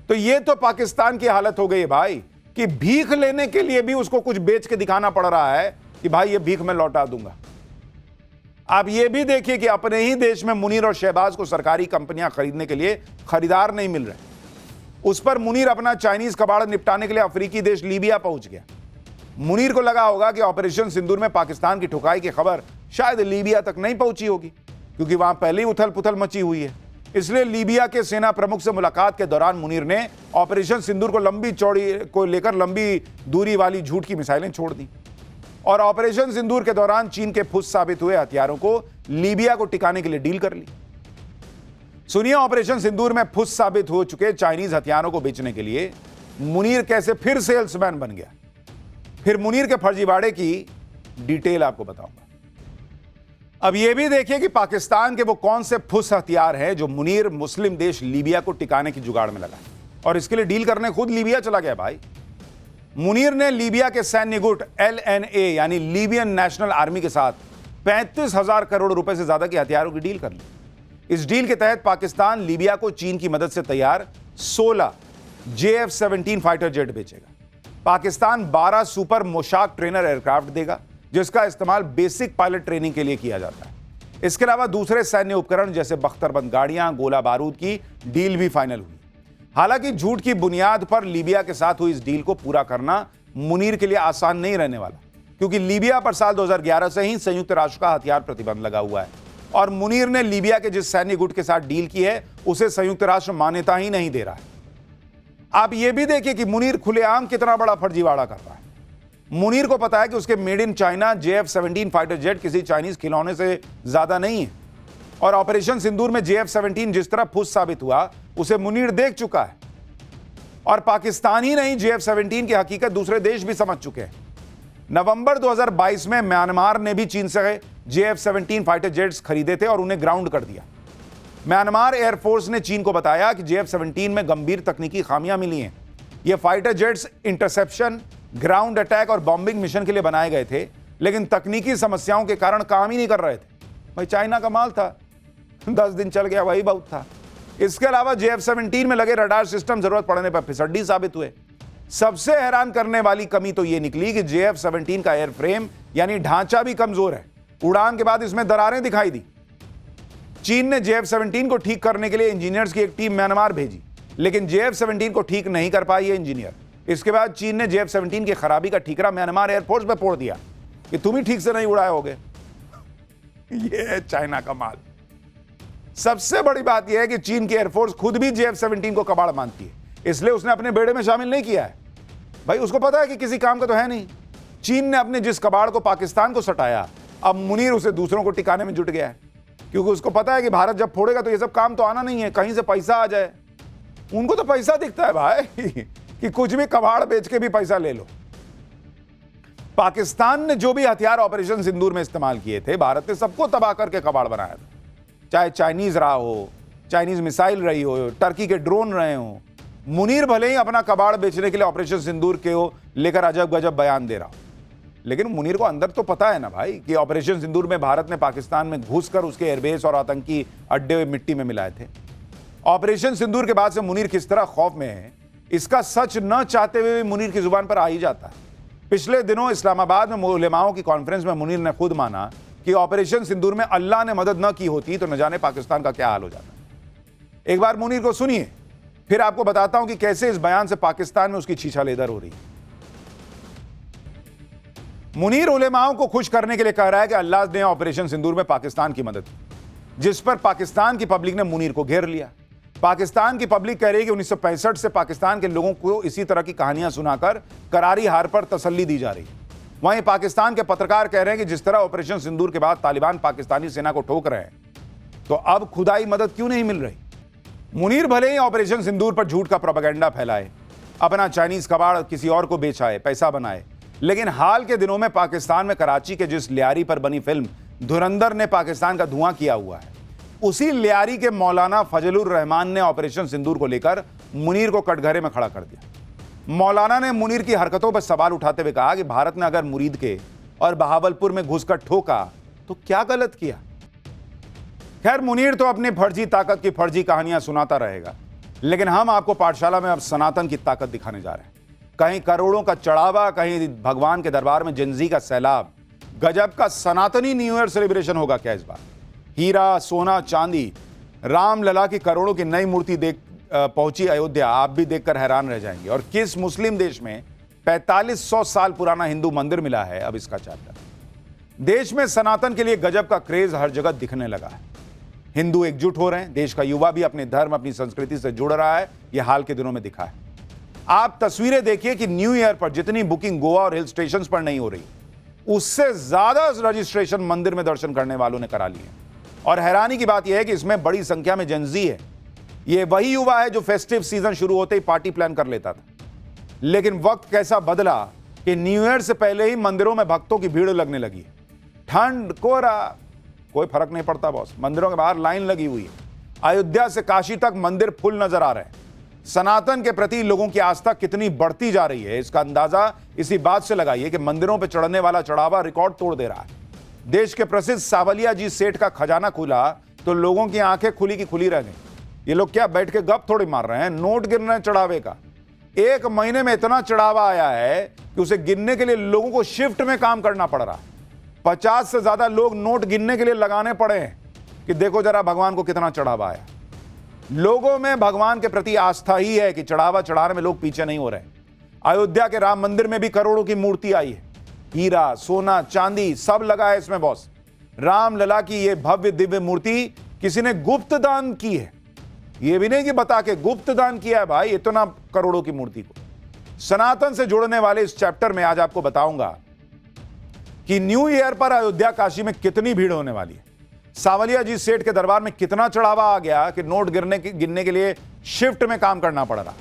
तो ये तो पाकिस्तान की हालत हो गई है भाई कि भीख लेने के लिए भी उसको कुछ बेच के दिखाना पड़ रहा है कि भाई ये भीख मैं लौटा दूंगा। आप ये भी देखिए कि अपने ही देश में मुनीर और शहबाज को सरकारी कंपनियां खरीदने के लिए खरीदार नहीं मिल रहे। उस पर मुनीर अपना चाइनीज कबाड़ निपटाने के लिए अफ्रीकी देश लीबिया पहुंच गया। मुनीर को लगा होगा कि ऑपरेशन सिंदूर में पाकिस्तान की ठुकाई की खबर शायद लीबिया तक नहीं पहुंची होगी, क्योंकि वहां पहले ही उथल पुथल मची हुई है। इसलिए लीबिया के सेना प्रमुख से मुलाकात के दौरान मुनीर ने ऑपरेशन सिंदूर को लेकर लंबी दूरी वाली झूठ की मिसाइलें छोड़ दी और ऑपरेशन सिंदूर के दौरान चीन के फुस साबित हुए हथियारों को लीबिया को टिकाने के लिए डील कर ली। सुनिए ऑपरेशन सिंदूर में फुस साबित हो चुके चाइनीज हथियारों को बेचने के लिए मुनीर कैसे फिर सेल्समैन बन गया। फिर मुनीर के फर्जीवाड़े की डिटेल आपको बताऊंगा। अब यह भी देखिए कि पाकिस्तान के वो कौन से फुस हथियार हैं जो मुनीर मुस्लिम देश लीबिया को टिकाने की जुगाड़ में लगा और इसके लिए डील करने खुद लीबिया चला गया भाई। मुनीर ने लीबिया के सैन्य गुट LNA यानी लीबियन नेशनल आर्मी के साथ 35,000 करोड़ रुपए से ज्यादा के हथियारों की डील कर ली। इस डील के तहत पाकिस्तान लीबिया को चीन की मदद से तैयार 16 JF-17 फाइटर जेट बेचेगा। पाकिस्तान 12 सुपर मोशाक ट्रेनर एयरक्राफ्ट देगा जिसका इस्तेमाल बेसिक पायलट ट्रेनिंग के लिए किया जाता है। इसके अलावा दूसरे सैन्य उपकरण जैसे बख्तरबंद गाड़ियां, गोला बारूद की डील भी फाइनल हुई। हालांकि झूठ की बुनियाद पर लीबिया के साथ हुई इस डील को पूरा करना मुनीर के लिए आसान नहीं रहने वाला, क्योंकि लीबिया पर साल 2011 से ही संयुक्त राष्ट्र का हथियार प्रतिबंध लगा हुआ है और मुनीर ने लीबिया के जिस सैन्य गुट के साथ डील की है उसे संयुक्त राष्ट्र मान्यता ही नहीं दे रहा है। आप यह भी देखिए कि मुनीर खुलेआम कितना बड़ा फर्जीवाड़ा कर रहा है। मुनीर को पता है कि उसके made in China JF-17 fighter jet किसी चाइनीज खिलौने से ज्यादा नहीं है और ऑपरेशन सिंदूर में JF-17 जिस तरह फुस साबित हुआ उसे मुनीर देख चुका है और पाकिस्तान ही नहीं JF-17 की हकीकत दूसरे देश भी समझ चुके हैं। नवंबर 2022 में म्यांमार ने भी चीन से JF-17 फाइटर जेट्स खरीदे थे और उन्हें ग्राउंड कर दिया। म्यांमार एयरफोर्स ने चीन को बताया कि JF-17 में गंभीर तकनीकी खामियां मिली हैं। ये fighter jets interception, ground attack और बॉम्बिंग मिशन के लिए बनाए गए थे, लेकिन तकनीकी समस्याओं के कारण काम ही नहीं कर रहे थे। भाई चाइना का माल था, 10 दिन चल गया, वही बहुत था। इसके अलावा JF-17 में लगे रडार सिस्टम जरूरत पड़ने पर फिसड्डी साबित हुए। सबसे हैरान करने वाली कमी तो यह निकली कि JF-17 का एयरफ्रेम यानी ढांचा भी कमजोर है। उड़ान के बाद इसमें दरारें दिखाई दी। चीन ने JF-17 को ठीक करने के लिए इंजीनियर्स की एक टीम म्यांमार भेजी, लेकिन JF-17 को ठीक नहीं कर पाई ये इंजीनियर। इसके बाद चीन ने JF-17 की खराबी का ठीकरा म्यांमार एयरफोर्स पर फोड़ दिया कि तुम ही ठीक से नहीं उड़ाए होगे। ये है चाइना का माल। सबसे बड़ी बात यह है कि चीन की एयरफोर्स खुद भी JF-17 को कबाड़ मानती है, इसलिए उसने अपने बेड़े में शामिल नहीं किया है। भाई उसको पता है कि किसी काम का तो है नहीं। चीन ने अपने जिस कबाड़ को पाकिस्तान को सटाया, अब मुनीर उसे दूसरों को टिकाने में जुट गया है, क्योंकि उसको पता है कि भारत जब फोड़ेगा तो ये सब काम तो आना नहीं है, कहीं से पैसा आ जाए। उनको तो पैसा दिखता है भाई कि कुछ भी कबाड़ बेच के भी पैसा ले लो। पाकिस्तान ने जो भी हथियार ऑपरेशन सिंदूर में इस्तेमाल किए थे, भारत ने सबको तबाह करके कबाड़ बनाया था। चाहे चाइनीज रहा हो, चाइनीज मिसाइल रही हो, टर्की के ड्रोन रहे हो। मुनीर भले ही अपना कबाड़ बेचने के लिए ऑपरेशन सिंदूर के हो लेकर अजब गजब बयान दे रहा हो, लेकिन मुनीर को अंदर तो पता है ना भाई कि ऑपरेशन सिंदूर में भारत ने पाकिस्तान में घुसकर उसके एयरबेस और आतंकी अड्डे मिट्टी में मिलाए थे। ऑपरेशन सिंदूर के बाद से मुनीर किस तरह खौफ में है, इसका सच न चाहते हुए भी मुनीर की जुबान पर आ ही जाता है। पिछले दिनों इस्लामाबाद में उलेमाओं की कॉन्फ्रेंस में मुनीर ने खुद माना कि ऑपरेशन सिंदूर में अल्लाह ने मदद न की होती तो न जाने पाकिस्तान का क्या हाल हो जाता। एक बार मुनीर को सुनिए, फिर आपको बताता हूं कि कैसे इस बयान से पाकिस्तान में उसकी छीछा लेदर हो रही है। मुनीर उलेमाओं को खुश करने के लिए कह रहा है कि अल्लाह ने ऑपरेशन सिंदूर में पाकिस्तान की मदद की, जिस पर पाकिस्तान की पब्लिक ने मुनीर को घेर लिया। पाकिस्तान की पब्लिक कह रही है कि 1965 से पाकिस्तान के लोगों को इसी तरह की कहानियां सुनाकर करारी हार पर तसल्ली दी जा रही है। वहीं पाकिस्तान के पत्रकार कह रहे हैं कि जिस तरह ऑपरेशन सिंदूर के बाद तालिबान पाकिस्तानी सेना को ठोक रहे हैं, तो अब खुदाई मदद क्यों नहीं मिल रही। मुनीर भले ही ऑपरेशन सिंदूर पर झूठ का प्रोपेगेंडा फैलाए, अपना चाइनीज कबाड़ किसी और को बेचाए, पैसा बनाए, लेकिन हाल के दिनों में पाकिस्तान में कराची के जिस लियारी पर बनी फिल्म धुरंधर ने पाकिस्तान का धुआं किया हुआ है, उसी लियारी के मौलाना फजलुर रहमान ने ऑपरेशन सिंदूर को लेकर मुनीर को कटघरे में खड़ा कर दिया। मौलाना ने मुनीर की हरकतों पर सवाल उठाते हुए कहा कि भारत ने अगर मुरीद के और बहावलपुर में घुसकर ठोका तो क्या गलत किया। खैर, मुनीर तो अपनी फर्जी ताकत की फर्जी कहानियां सुनाता रहेगा, लेकिन हम आपको पाठशाला में अब सनातन की ताकत दिखाने जा रहे हैं। कहीं करोड़ों का चढ़ावा, कहीं भगवान के दरबार में जिंदगी का सैलाब। गजब का सनातनी न्यू ईयर सेलिब्रेशन होगा क्या इस बार। हीरा, सोना, चांदी, राम लला की करोड़ों की नई मूर्ति देख पहुंची अयोध्या। आप भी देखकर हैरान रह जाएंगे। और किस मुस्लिम देश में 4500 साल पुराना हिंदू मंदिर मिला है, अब इसका चैप्टर। देश में सनातन के लिए गजब का क्रेज हर जगह दिखने लगा है। हिंदू एकजुट हो रहे हैं, देश का युवा भी अपने धर्म, अपनी संस्कृति से जुड़ रहा है। यह हाल के दिनों में दिखा है। आप तस्वीरें देखिए कि न्यू ईयर पर जितनी बुकिंग गोवा और हिल स्टेशन पर नहीं हो रही, उससे ज्यादा रजिस्ट्रेशन मंदिर में दर्शन करने वालों ने करा लिए। और हैरानी की बात यह है कि इसमें बड़ी संख्या में जेनजी है। यह वही युवा है जो फेस्टिव सीजन शुरू होते ही पार्टी प्लान कर लेता था, लेकिन वक्त कैसा बदला कि न्यू ईयर से पहले ही मंदिरों में भक्तों की भीड़ लगने लगी है। ठंड, कोहरा, कोई फर्क नहीं पड़ता बॉस, मंदिरों के बाहर लाइन लगी हुई है। अयोध्या से काशी तक मंदिर फुल नजर आ रहे हैं। सनातन के प्रति लोगों की आस्था कितनी बढ़ती जा रही है, इसका अंदाजा इसी बात से लगाइए कि मंदिरों पर चढ़ने वाला चढ़ावा रिकॉर्ड तोड़ दे रहा है। देश के प्रसिद्ध सावलिया जी सेठ का खजाना खुला तो लोगों की आंखें खुली की खुली रह गई। ये लोग क्या बैठ के गप थोड़ी मार रहे हैं, नोट गिन रहे हैं चढ़ावे का। एक महीने में इतना चढ़ावा आया है कि उसे गिनने के लिए लोगों को शिफ्ट में काम करना पड़ रहा है। 50 से ज्यादा लोग नोट गिनने के लिए लगाने पड़े हैं कि देखो जरा भगवान को कितना चढ़ावा आया। लोगों में भगवान के प्रति आस्था ही है कि चढ़ावा चढ़ाने में लोग पीछे नहीं हो रहे। अयोध्या के राम मंदिर में भी करोड़ों की मूर्ति आई है। हीरा, सोना, चांदी सब लगा है इसमें बॉस। राम लला की यह भव्य दिव्य मूर्ति किसी ने गुप्त दान की है। यह भी नहीं कि बता के गुप्त दान किया है भाई इतना करोड़ों की मूर्ति को। सनातन से जुड़ने वाले इस चैप्टर में आज आपको बताऊंगा कि न्यू ईयर पर अयोध्या काशी में कितनी भीड़ होने वाली है। सावलिया जी सेठ के दरबार में कितना चढ़ावा आ गया कि नोट गिनने के लिए शिफ्ट में काम करना पड़ रहा।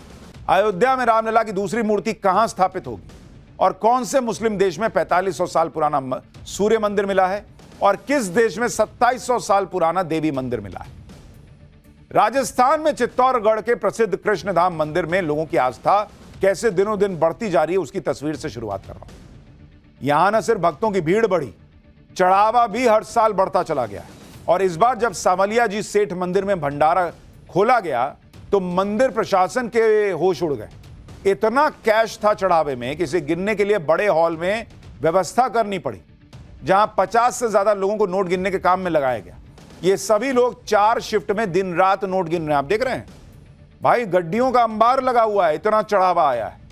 अयोध्या में रामलला की दूसरी मूर्ति कहां स्थापित होगी और कौन से मुस्लिम देश में 4500 साल पुराना सूर्य मंदिर मिला है और किस देश में 2700 साल पुराना देवी मंदिर मिला है। राजस्थान में चित्तौड़गढ़ के प्रसिद्ध कृष्णधाम मंदिर में लोगों की आस्था कैसे दिनों दिन बढ़ती जा रही है उसकी तस्वीर से शुरुआत कर रहा हूं। यहां न सिर्फ भक्तों की भीड़ बढ़ी, चढ़ावा भी हर साल बढ़ता चला गया है। और इस बार जब सांवलिया जी सेठ मंदिर में भंडारा खोला गया तो मंदिर प्रशासन के होश उड़ गए। इतना कैश था चढ़ावे में कि इसे गिनने के लिए बड़े हॉल में व्यवस्था करनी पड़ी, जहां 50 से ज्यादा लोगों को नोट गिनने के काम में लगाया गया। ये सभी लोग 4 शिफ्ट में दिन रात नोट गिन रहे हैं। आप देख रहे हैं भाई, गड्डियों का अंबार लगा हुआ है, इतना चढ़ावा आया है।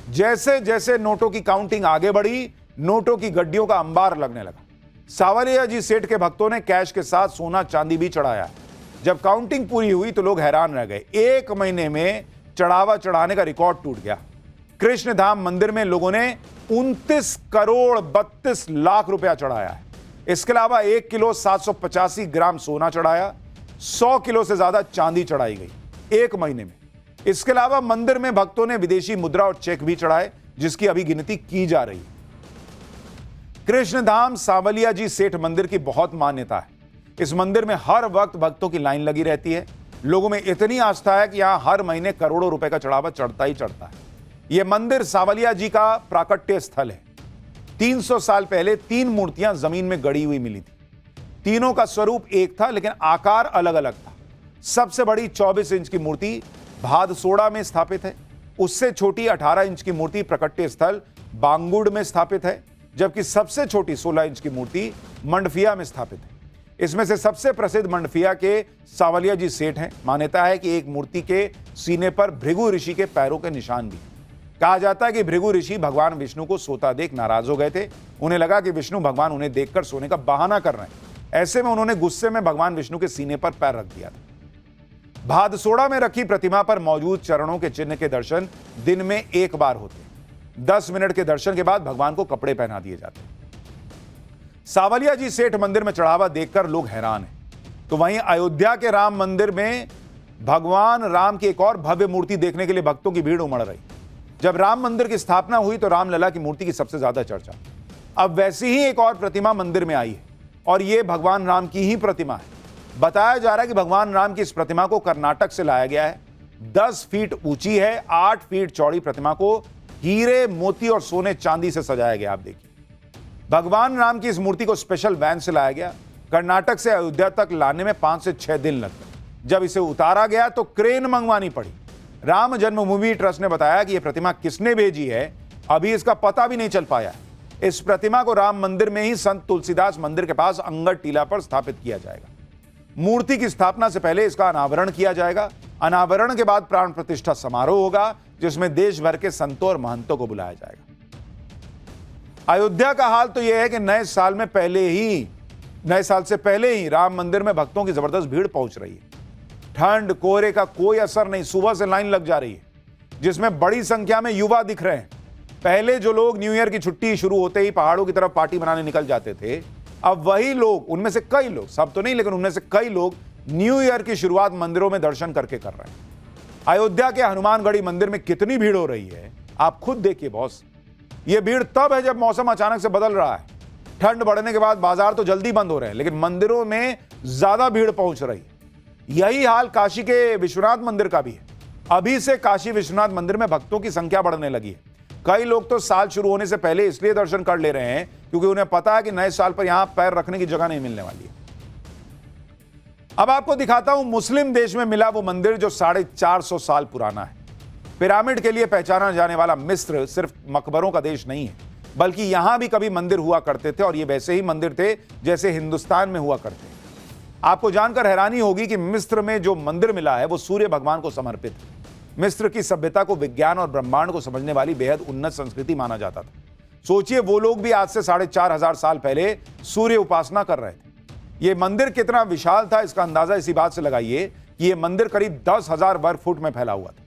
जैसे जैसे नोटों की काउंटिंग आगे बढ़ी, नोटों की गड्डियों का अंबार लगने लगा। सांवलिया जी सेठ के भक्तों ने कैश के साथ सोना चांदी भी चढ़ाया। जब काउंटिंग पूरी हुई तो लोग हैरान रह गए। 1 महीने में चढ़ावा चढ़ाने का रिकॉर्ड टूट गया। कृष्ण धाम मंदिर में लोगों ने 29 करोड़ 32 लाख रुपया चढ़ाया है। इसके अलावा 1 किलो 785 ग्राम सोना चढ़ाया, 100 किलो से ज्यादा चांदी चढ़ाई गई 1 महीने में। इसके अलावा मंदिर में भक्तों ने विदेशी मुद्रा और चेक भी चढ़ाए, जिसकी अभी गिनती की जा रही है। कृष्णधाम सांवलिया जी सेठ मंदिर की बहुत मान्यता है। इस मंदिर में हर वक्त भक्तों की लाइन लगी रहती है। लोगों में इतनी आस्था है कि यहां हर महीने करोड़ों रुपए का चढ़ावा चढ़ता ही चढ़ता है। यह मंदिर सांवलिया जी का प्राकट्य स्थल है। 300 साल पहले 3 मूर्तियां जमीन में गड़ी हुई मिली थी। तीनों का स्वरूप एक था, लेकिन आकार अलग अलग था। सबसे बड़ी 24 इंच की मूर्ति भादसोड़ा में स्थापित है। उससे छोटी 18 इंच की मूर्ति प्रकट्य स्थल बांगुड़ में स्थापित है, जबकि सबसे छोटी 16 इंच की मूर्ति मंडफिया में स्थापित है। इसमें से सबसे प्रसिद्ध मंडफिया के सांवलिया जी सेठ हैं। मान्यता है कि एक मूर्ति के सीने पर भृगु ऋषि के पैरों के निशान भी। कहा जाता है कि भृगु ऋषि भगवान विष्णु को सोता देख नाराज हो गए थे। उन्हें लगा कि विष्णु भगवान उन्हें देखकर सोने का बहाना कर रहे हैं। ऐसे में उन्होंने गुस्से में भगवान विष्णु के सीने पर पैर रख दिया था। भादसोड़ा में रखी प्रतिमा पर मौजूद चरणों के चिन्ह के दर्शन दिन में 1 बार होते हैं। 10 मिनट के दर्शन के बाद भगवान को कपड़े पहना दिए जाते हैं। सांवलिया जी सेठ मंदिर में चढ़ावा देखकर लोग हैरान हैं। तो वहीं अयोध्या के राम मंदिर में भगवान राम की एक और भव्य मूर्ति देखने के लिए भक्तों की भीड़ उमड़ रही। जब राम मंदिर की स्थापना हुई तो रामलला की मूर्ति की सबसे ज्यादा चर्चा। अब वैसी ही एक और प्रतिमा मंदिर में आई है और यह भगवान राम की ही प्रतिमा है। बताया जा रहा है कि भगवान राम की इस प्रतिमा को कर्नाटक से लाया गया है। 10 फीट ऊंची है, 8 फीट चौड़ी प्रतिमा को हीरे, मोती और सोने चांदी से सजाया गया। आप देखिए, भगवान राम की इस मूर्ति को स्पेशल वैन से लाया गया। कर्नाटक से अयोध्या तक लाने में 5 से 6 दिन लगते। जब इसे उतारा गया तो क्रेन मंगवानी पड़ी। राम जन्मभूमि ट्रस्ट ने बताया कि यह प्रतिमा किसने भेजी है, अभी इसका पता भी नहीं चल पाया। इस प्रतिमा को राम मंदिर में ही संत तुलसीदास मंदिर के पास अंगद टीला पर स्थापित किया जाएगा। मूर्ति की स्थापना से पहले इसका अनावरण किया जाएगा। अनावरण के बाद प्राण प्रतिष्ठा समारोह होगा, जिसमें देश भर के संतों और महंतों को बुलाया जाएगा। अयोध्या का हाल तो यह है कि नए साल से पहले ही राम मंदिर में भक्तों की जबरदस्त भीड़ पहुंच रही है। ठंड कोहरे का कोई असर नहीं, सुबह से लाइन लग जा रही है, जिसमें बड़ी संख्या में युवा दिख रहे हैं। पहले जो लोग न्यू ईयर की छुट्टी शुरू होते ही पहाड़ों की तरफ पार्टी मनाने निकल जाते थे, अब वही लोग, उनमें से कई लोग, सब तो नहीं लेकिन उनमें से कई लोग न्यू ईयर की शुरुआत मंदिरों में दर्शन करके कर रहे हैं। अयोध्या के हनुमानगढ़ी मंदिर में कितनी भीड़ हो रही है आप खुद देखिए बॉस। यह भीड़ तब है जब मौसम अचानक से बदल रहा है। ठंड बढ़ने के बाद बाजार तो जल्दी बंद हो रहे हैं, लेकिन मंदिरों में ज्यादा भीड़ पहुंच रही है। यही हाल काशी के विश्वनाथ मंदिर का भी है। अभी से काशी विश्वनाथ मंदिर में भक्तों की संख्या बढ़ने लगी है। कई लोग तो साल शुरू होने से पहले इसलिए दर्शन कर ले रहे हैं क्योंकि उन्हें पता है कि नए साल पर यहां पैर रखने की जगह नहीं मिलने वाली है। अब आपको दिखाता हूं मुस्लिम देश में मिला वो मंदिर जो 450 साल पुराना है। पिरामिड के लिए पहचाना जाने वाला मिस्र सिर्फ मकबरों का देश नहीं है, बल्कि यहां भी कभी मंदिर हुआ करते थे और ये वैसे ही मंदिर थे जैसे हिंदुस्तान में हुआ करते। आपको जानकर हैरानी होगी कि मिस्र में जो मंदिर मिला है वो सूर्य भगवान को समर्पित है। मिस्र की सभ्यता को विज्ञान और ब्रह्मांड को समझने वाली बेहद उन्नत संस्कृति माना जाता था। सोचिए, वो लोग भी आज से 4500 साल पहले सूर्य उपासना कर रहे थे। यह मंदिर कितना विशाल था इसका अंदाजा इसी बात से लगाइए कि यह मंदिर करीब 10,000 वर्ग फुट में फैला हुआ था।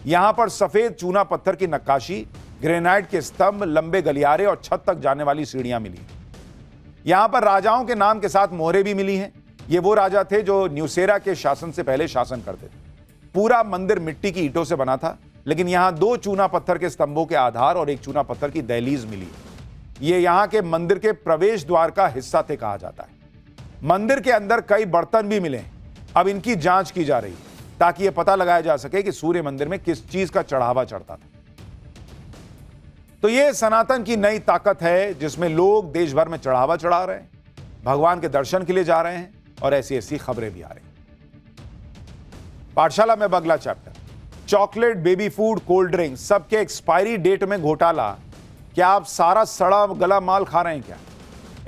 यहां पर सफेद चूना पत्थर की नक्काशी, ग्रेनाइट के स्तंभ, लंबे गलियारे और छत तक जाने वाली सीढ़ियां मिली। यहां पर राजाओं के नाम के साथ मोहरें भी मिली हैं। ये वो राजा थे जो न्यूसेरा के शासन से पहले शासन करते थे। पूरा मंदिर मिट्टी की ईंटों से बना था, लेकिन यहां 2 चूना पत्थर के स्तंभों के आधार और 1 चूना पत्थर की दहलीज मिली। ये यहां के मंदिर के प्रवेश द्वार का हिस्सा थे कहा जाता है। मंदिर के अंदर कई बर्तन भी मिले। अब इनकी जांच की जा रही है ताकि यह पता लगाया जा सके कि सूर्य मंदिर में किस चीज का चढ़ावा चढ़ता था। तो यह सनातन की नई ताकत है जिसमें लोग देश भर में चढ़ावा चढ़ा रहे हैं, भगवान के दर्शन के लिए जा रहे हैं। और ऐसी ऐसी खबरें भी आ रही। पाठशाला में अगला chapter, chocolate, baby food, cold drink, सबके एक्सपायरी डेट में घोटाला। क्या आप सारा सड़ा गला माल खा रहे हैं क्या?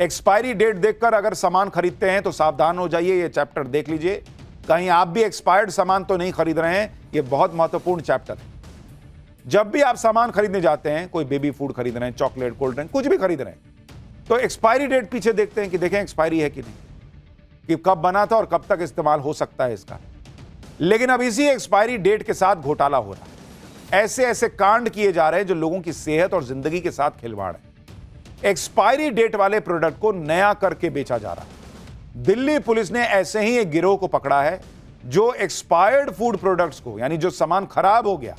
एक्सपायरी डेट देखकर अगर सामान खरीदते हैं तो सावधान हो जाइए, ये चैप्टर देख लीजिए, कहीं आप भी एक्सपायर्ड सामान तो नहीं खरीद रहे हैं। ये बहुत महत्वपूर्ण चैप्टर है। जब भी आप सामान खरीदने जाते हैं, कोई बेबी फूड खरीद रहे हैं, चॉकलेट, कोल्ड ड्रिंक, कुछ भी खरीद रहे हैं, तो एक्सपायरी डेट पीछे देखते हैं कि देखें एक्सपायरी है कि नहीं, कि कब बना था और कब तक इस्तेमाल हो सकता है इसका। लेकिन अब इसी एक्सपायरी डेट के साथ घोटाला हो रहा है। ऐसे ऐसे कांड किए जा रहे हैं जो लोगों की सेहत और जिंदगी के साथ खिलवाड़ है। एक्सपायरी डेट वाले प्रोडक्ट को नया करके बेचा जा रहा है। दिल्ली पुलिस ने ऐसे ही एक गिरोह को पकड़ा है जो एक्सपायर्ड फूड प्रोडक्ट्स को, यानी जो सामान खराब हो गया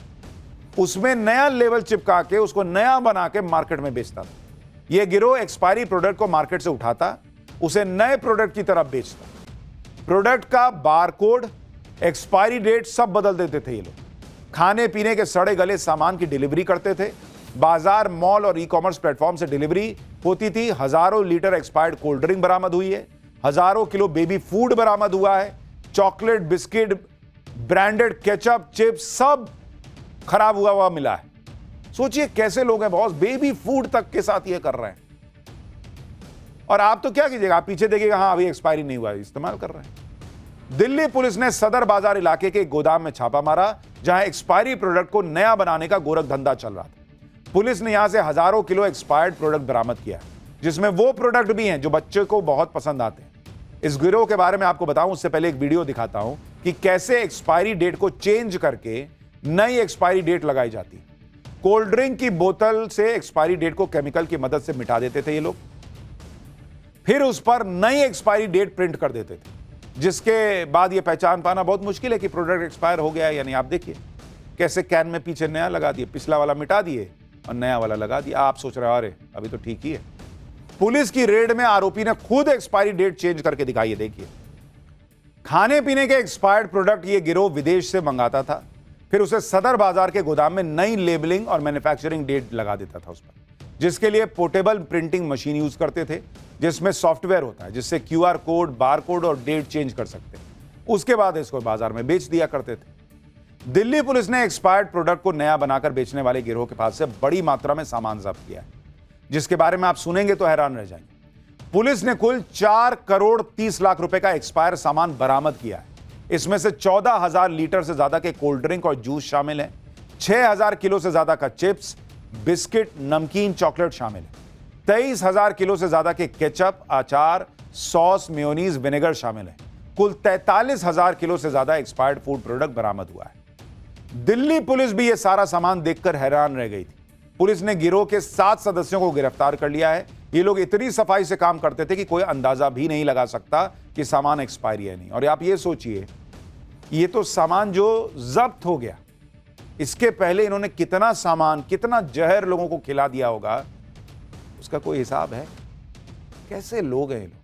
उसमें नया लेबल चिपका के उसको नया बना के मार्केट में बेचता था। यह गिरोह एक्सपायरी प्रोडक्ट को मार्केट से उठाता, उसे नए प्रोडक्ट की तरफ बेचता। प्रोडक्ट का बारकोड, एक्सपायरी डेट सब बदल देते थे ये लोग। खाने पीने के सड़े गले सामान की डिलीवरी करते थे। बाजार, मॉल और ई-कॉमर्स प्लेटफॉर्म से डिलीवरी होती थी। हजारों लीटर एक्सपायर्ड कोल्ड ड्रिंक बरामद हुई है, हजारों किलो बेबी फूड बरामद हुआ है। Chocolate, biscuit, branded ketchup, chips सब खराब हुआ मिला है। सोचिए कैसे लोग हैं बॉस, बेबी फूड तक के साथ ये कर रहे हैं। और आप तो क्या कीजिएगा, आप पीछे देखिएगा, हाँ अभी एक्सपायरी नहीं हुआ, इस्तेमाल कर रहे हैं। दिल्ली पुलिस ने सदर बाजार इलाके के गोदाम में छापा मारा जहां एक्सपायरी प्रोडक्ट को नया बनाने का गोरख धंधा चल रहा था। पुलिस ने यहां से हजारों किलो एक्सपायर्ड प्रोडक्ट बरामद किया, जिसमें वो प्रोडक्ट भी हैं जो बच्चे को बहुत पसंद आते हैं। इस गिरोह के बारे में आपको बताऊं उससे पहले एक वीडियो दिखाता हूं कि कैसे एक्सपायरी डेट को चेंज करके नई एक्सपायरी डेट लगाई जाती है। कोल्ड ड्रिंक की बोतल से एक्सपायरी डेट को केमिकल की मदद से मिटा देते थे ये लोग, फिर उस पर नई एक्सपायरी डेट प्रिंट कर देते थे, जिसके बाद ये पहचान पाना बहुत मुश्किल है कि प्रोडक्ट एक्सपायर हो गया है। यानी आप देखिए कैसे कैन में पीछे नया लगा दिए, पिछला वाला मिटा दिए और नया वाला लगा दिया। आप सोच रहे हो अरे अभी तो ठीक ही है। पुलिस की रेड में आरोपी ने खुद एक्सपायरी डेट चेंज करके दिखाई है। देखिए, खाने पीने के एक्सपायर्ड प्रोडक्ट ये गिरोह विदेश से मंगाता था, फिर उसे सदर बाजार के गोदाम में नई लेबलिंग और मैन्युफैक्चरिंग डेट लगा देता था उस पर, जिसके लिए पोर्टेबल प्रिंटिंग मशीन यूज करते थे, जिसमें सॉफ्टवेयर होता है जिससे QR कोड, बार कोड और डेट चेंज कर सकते हैं। उसके बाद इसको बाजार में बेच दिया करते थे। दिल्ली पुलिस ने एक्सपायर्ड प्रोडक्ट को नया बनाकर बेचने वाले गिरोह के पास से बड़ी मात्रा में सामान जब्त किया है, जिसके बारे में आप सुनेंगे तो हैरान रह जाएंगे। पुलिस ने कुल 4 करोड़ 30 लाख रुपए का एक्सपायर सामान बरामद किया है। इसमें से 14,000 लीटर से ज्यादा के कोल्ड ड्रिंक और जूस शामिल हैं। 6,000 किलो से ज्यादा का चिप्स, बिस्किट, नमकीन, चॉकलेट शामिल है। 23,000 किलो से ज्यादा के केचप, अचार, सॉस, मेयोनीज, विनेगर शामिल है। कुल 43,000 किलो से ज्यादा एक्सपायर्ड फूड प्रोडक्ट बरामद हुआ है। दिल्ली पुलिस भी यह सारा सामान देखकर हैरान रह गई थी। पुलिस ने गिरोह के 7 सदस्यों को गिरफ्तार कर लिया है। ये लोग इतनी सफाई से काम करते थे कि कोई अंदाजा भी नहीं लगा सकता कि सामान एक्सपायरी है नहीं। और आप ये सोचिए, ये तो सामान जो जब्त हो गया, इसके पहले इन्होंने कितना सामान, कितना जहर लोगों को खिला दिया होगा, उसका कोई हिसाब है? कैसे लोग हैं ये लोग?